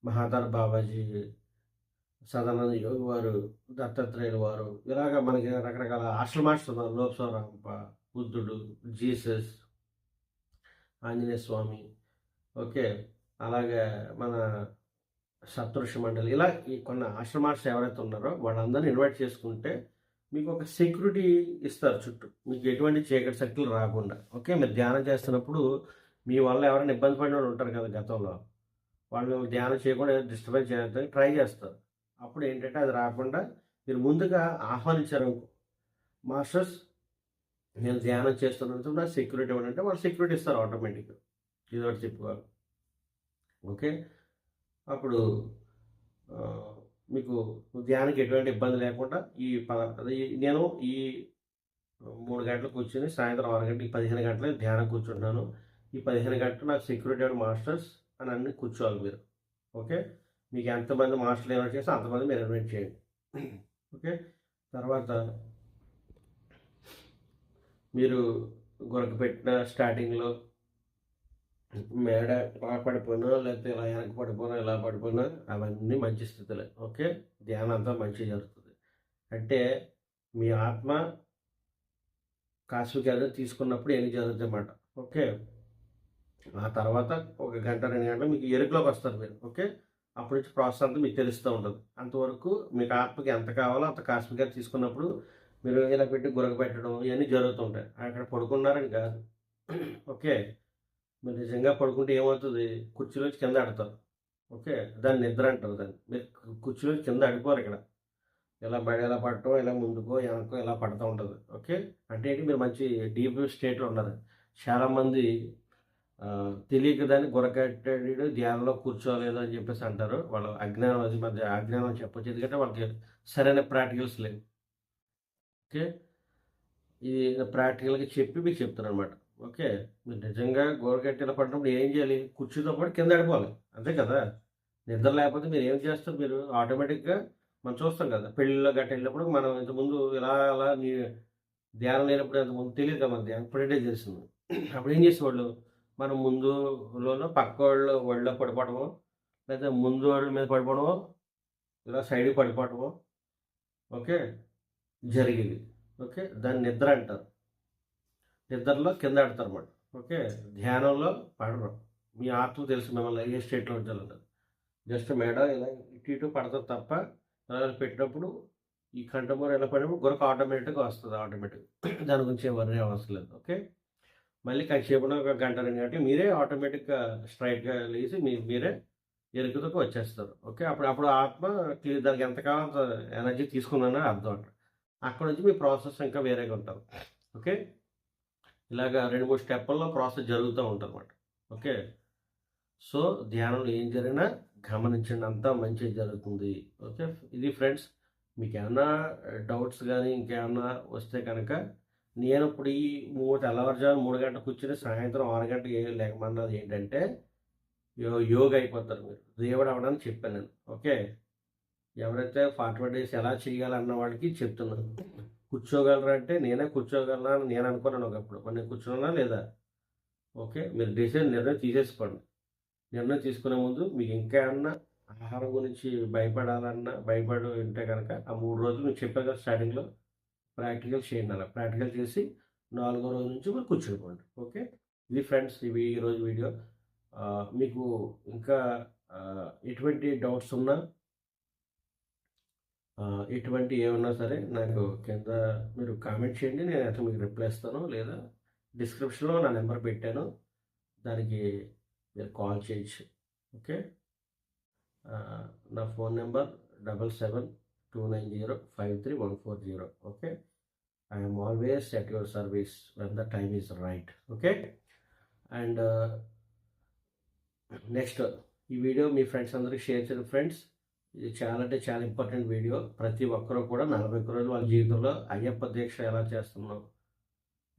మహాతార్ బాబాజీ, సదానంద యోగి వారు, దత్తాత్రేయులు వారు, ఇలాగ మనకి రకరకాల హాస్టల్ మాస్టర్స్ ఉన్నారు. లోక్సవరాంప, బుద్ధుడు, జీసస్, ఆంజనేయ స్వామి, ఓకే. అలాగే మన సప్తఋషి మండలి, ఇలా ఈ కొన్ని ఆశ్రమాస్ ఎవరైతే ఉన్నారో వాళ్ళందరినీ ఇన్వైట్ చేసుకుంటే మీకు ఒక సెక్యూరిటీ ఇస్తారు చుట్టూ. మీకు ఎటువంటి చీకటి శక్తులు రాకుండా. ఓకే. మీరు ధ్యానం చేస్తున్నప్పుడు మీ వల్ల ఎవరైనా ఇబ్బంది పడిన వాళ్ళు ఉంటారు కదా గతంలో. వాళ్ళు ధ్యానం చేయకుండా డిస్టర్బెన్స్ చేయడానికి ట్రై చేస్తారు. అప్పుడు ఏంటంటే అది రాకుండా మీరు ముందుగా ఆహ్వానించారనుకో, మాస్టర్స్ నేను ధ్యానం చేస్తున్నందుకు నాకు సెక్యూరిటీ ఇవ్వండి అంటే వాళ్ళు సెక్యూరిటీ ఇస్తారు ఆటోమేటిక్గా. ఇది ఒకటి చెప్పుకోవాలి. ఓకే. అప్పుడు మీకు ధ్యానానికి ఎటువంటి ఇబ్బంది లేకుండా నేను ఈ 3 గంటలకు కూర్చొని సాయంత్రం 6 గంటలకి 15 గంటలకి ధ్యానం కూర్చుంటున్నాను. ఈ 15 గంటలు నాకు సెక్యూరిటీ అండ్ మాస్టర్స్ అని అన్నీ కూర్చోవాలి మీరు. ఓకే. మీకు ఎంతమంది మాస్టర్లు ఇన్వైట్ చేస్తే అంతమంది మీరు ఇన్వైట్ చేయండి. ఓకే. తర్వాత మీరు గురక పెట్టిన స్టార్టింగ్లో మేడ ఇలా పడిపోయినా లేకపోతే ఇలా వెనక పడిపోయినా ఇలా పడిపోయినా అవన్నీ మంచి స్థితులే. ఓకే. ధ్యానం అంతా మంచిగా జరుగుతుంది. అంటే మీ ఆత్మ కాస్మిక్ ఎనర్జీ తీసుకున్నప్పుడు ఏమి జరుగుతాయి అన్నమాట. ఓకే. ఆ తర్వాత ఒక గంట 2 గంటలు మీకు ఎరుకలోకి వస్తారు మీరు. ఓకే. అప్పటి నుంచి ప్రాసెస్ అంతా మీకు తెలుస్తూ ఉంటుంది. అంతవరకు మీకు ఆత్మకి ఎంత కావాలో అంత కాస్మిక్ ఎనర్జీ తీసుకున్నప్పుడు మీరు ఇలా పెట్టి గురక పెట్టడం ఇవన్నీ జరుగుతుంటాయి. అక్కడ పడుకున్నారని కాదు. ఓకే. మీరు నిజంగా పడుకుంటే ఏమవుతుంది, కుర్చీలోంచి కింద ఆడతారు. ఓకే. దాన్ని నిద్ర అంటారు. దాన్ని మీరు కుర్చీలోంచి కింద ఆడిపోరు ఇక్కడ. ఇలా ఇలా పడటం, ఇలా ముందుకో వెనకో ఇలా పడుతూ ఉంటుంది. ఓకే. అంటే ఏంటి, మీరు మంచి డీప్ స్టేట్లో ఉన్నారు. చాలామంది తెలియక దాన్ని గురకట్టాడు ధ్యానంలో కూర్చోలేదు అని చెప్పేసి అంటారు. వాళ్ళు అజ్ఞానం, అది మధ్య అజ్ఞానం అని చెప్పొచ్చు. ఎందుకంటే వాళ్ళకి సరైన ప్రాక్టికల్స్ లేవు. ఓకే. ఇది ప్రాక్టికల్గా చెప్పి మీకు చెప్తాను అనమాట. ఓకే. మీరు నిజంగా గోరగట్టిలా పడినప్పుడు ఏం చేయాలి, కుర్చీతో పాటు కింద ఆడిపోవాలి. అంతే కదా. నిద్ర లేకపోతే మీరు ఏం చేస్తారు, మీరు ఆటోమేటిక్గా మనం చూస్తాం కదా పెళ్ళిళ్ళలో గట్ట వెళ్ళినప్పుడు మనం ఇంతకుముందు ఇలా అలా ధ్యానం లేనప్పుడు ఇంతకుముందు తెలియదు కదా మనకి, అప్పుడే తెలిసింది. అప్పుడు ఏం చేసేవాళ్ళు, మనం ముందులోనో పక్క వాళ్ళు ఒళ్ళో పడిపోవడమో లేదా ముందు వాళ్ళ మీద పడిపోవడమో ఇలా సైడ్కి పడిపోవడమో ఓకే జరిగేది. ఓకే. దాన్ని నిద్ర అంటారు. నిద్రలో కింద ఆడతారు అన్నమాట. ఓకే. ధ్యానంలో పడరు. మీ ఆత్మ తెలుసు మిమ్మల్ని ఏ స్టేట్లో ఉంచాలంటారు. జస్ట్ మేడ ఇలా ఇటు ఇటు పడతారు తప్ప అలా పెట్టినప్పుడు ఈ కంఠమూర ఎలా పడినప్పుడు గురక ఆటోమేటిక్గా వస్తుంది. దాని గురించి ఎవరి అవసరం లేదు. ఓకే. మళ్ళీ కాసేపున ఒక గంట 2 గంటలు మీరే ఆటోమేటిక్గా స్ట్రైట్గా లేచి మీరే ఎరుకుతకు వచ్చేస్తారు. ఓకే. అప్పుడు అప్పుడు ఆత్మ క్లియర్, దానికి ఎంత కావాలంత ఎనర్జీ తీసుకున్నానని అర్థం అంట. అక్కడ నుంచి మీ ప్రాసెస్ ఇంకా వేరేగా ఉంటుంది. ఓకే. ఇలాగ 2-3 స్టెప్పుల్లో ప్రాసెస్ జరుగుతూ ఉంటుంది అన్నమాట. ఓకే. సో ధ్యానంలో ఏం జరిగినా గమనించండి, అంతా మంచిగా జరుగుతుంది. ఓకే. ఇది ఫ్రెండ్స్, మీకు ఏమన్నా డౌట్స్ కానీ ఇంకేమన్నా వస్తే కనుక నేను ఇప్పుడు ఈ తెల్లవారుజాము 3 గంటలకు కూర్చుని సాయంత్రం 6 గంటలకు లేకమన్నది ఏంటంటే యోగా అయిపోతారు మీరు, దేవుడు అవ్వడానికి చెప్పాను నేను. ఓకే. ఎవరైతే 41 డేస్ ఎలా చేయాలన్న వాళ్ళకి చెప్తున్నాను. కూర్చోగలరంటే నేనే కూర్చోగలనా అని నేను అనుకున్నాను ఒకప్పుడు. మరి నేను కూర్చున్నానా లేదా? ఓకే. మీరు నిర్ణయం తీసేసుకోండి. నిర్ణయం తీసుకునే ముందు మీకు ఇంకా ఏమన్నా ఆహారం గురించి భయపడి ఉంటే కనుక ఆ 3 రోజులు మీకు చెప్పాను కదా స్టార్టింగ్లో, ప్రాక్టికల్ చేయండి. అలా ప్రాక్టికల్ చేసి 4వ రోజు నుంచి మీరు కూర్చోనివ్వండి. ఓకే. ఇది ఫ్రెండ్స్ ఈరోజు వీడియో. మీకు ఇంకా ఎటువంటి డౌట్స్ ఉన్నా ఎటువంటి ఏమన్నా సరే నాకు కింద మీరు కామెంట్ చేయండి. నేను అయితే మీకు రిప్లై ఇస్తాను. లేదా డిస్క్రిప్షన్లో నా నెంబర్ పెట్టాను, దానికి మీరు కాల్ చేయొచ్చు. ఓకే. నా phone number 7729053140. Okay. I'm always at your service when the time is right. Okay. And next ఈ వీడియో మీ ఫ్రెండ్స్ అందరికి షేర్ చేయండి ఫ్రెండ్స్. ఇది చాలా అంటే చాలా ఇంపార్టెంట్ వీడియో. ప్రతి ఒక్కరూ కూడా 41 రోజులు వాళ్ళ జీవితంలో అయ్యప్ప దీక్ష ఎలా చేస్తున్నాం,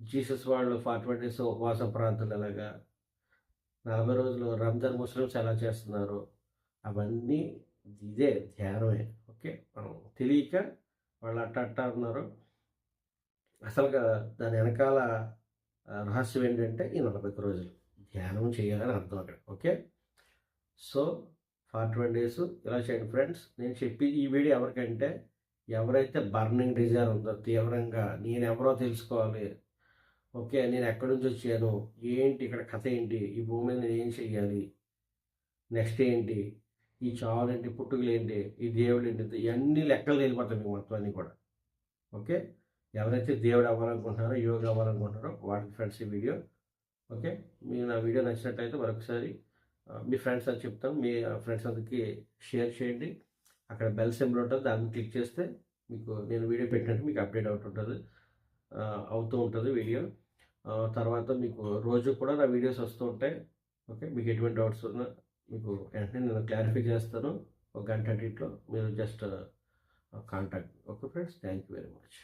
జీసస్ వాళ్ళు 41 డేస్ ఉపవాస ప్రార్థనలు ఎలాగా, 40 రోజులు రంజాన్ ముస్లిమ్స్ ఎలా చేస్తున్నారు, అవన్నీ ఇదే ధ్యానమే. ఓకే. మనం తెలియక వాళ్ళు అట్ట అన్నారు. అసలుగా దాని వెనకాల రహస్యం ఏంటంటే ఈ 41 రోజులు ధ్యానం చేయాలని అర్థం అక్కడ. ఓకే. సో 41 డేస్ ఇలా చేయండి ఫ్రెండ్స్. నేను చెప్పి ఈ వీడియో ఎవరికంటే ఎవరైతే బర్నింగ్ డిజైర్ ఉందో తీవ్రంగా నేనెవరో తెలుసుకోవాలి, ఓకే, నేను ఎక్కడి నుంచి వచ్చాను, ఏంటి ఇక్కడ కథ ఏంటి, ఈ భూమి మీద నేను ఏం చెయ్యాలి, నెక్స్ట్ ఏంటి, ఈ చావులేంటి, పుట్టుకలేంటి, ఈ దేవుడు ఏంటి, ఇవన్నీ లెక్కలు వెళ్ళిపోతాయి మీకు మొత్తం అన్నీ కూడా. ఓకే. ఎవరైతే దేవుడు అవ్వాలనుకుంటున్నారో యోగి అవ్వాలనుకుంటున్నారో వాళ్ళకి ఫ్రెండ్స్ ఈ వీడియో. ఓకే. మీకు నా వీడియో నచ్చినట్టయితే మరొకసారి మీ ఫ్రెండ్స్ అని చెప్తాం, మీ ఫ్రెండ్స్ అందరికీ షేర్ చేయండి. అక్కడ బెల్ సింబల్ ఉంటుంది, దాన్ని క్లిక్ చేస్తే మీకు నేను వీడియో పెట్టినట్టు మీకు అప్డేట్ అవుతూ ఉంటుంది వీడియో. తర్వాత మీకు రోజు కూడా నా వీడియోస్ వస్తూ ఉంటాయి. ఓకే. మీకు ఎటువంటి డౌట్స్ ఉన్నా మీకు వెంటనే నేను క్లారిఫై చేస్తాను. ఒక గంట అన్నింటిలో మీరు just contact. Okay friends, thank you very much.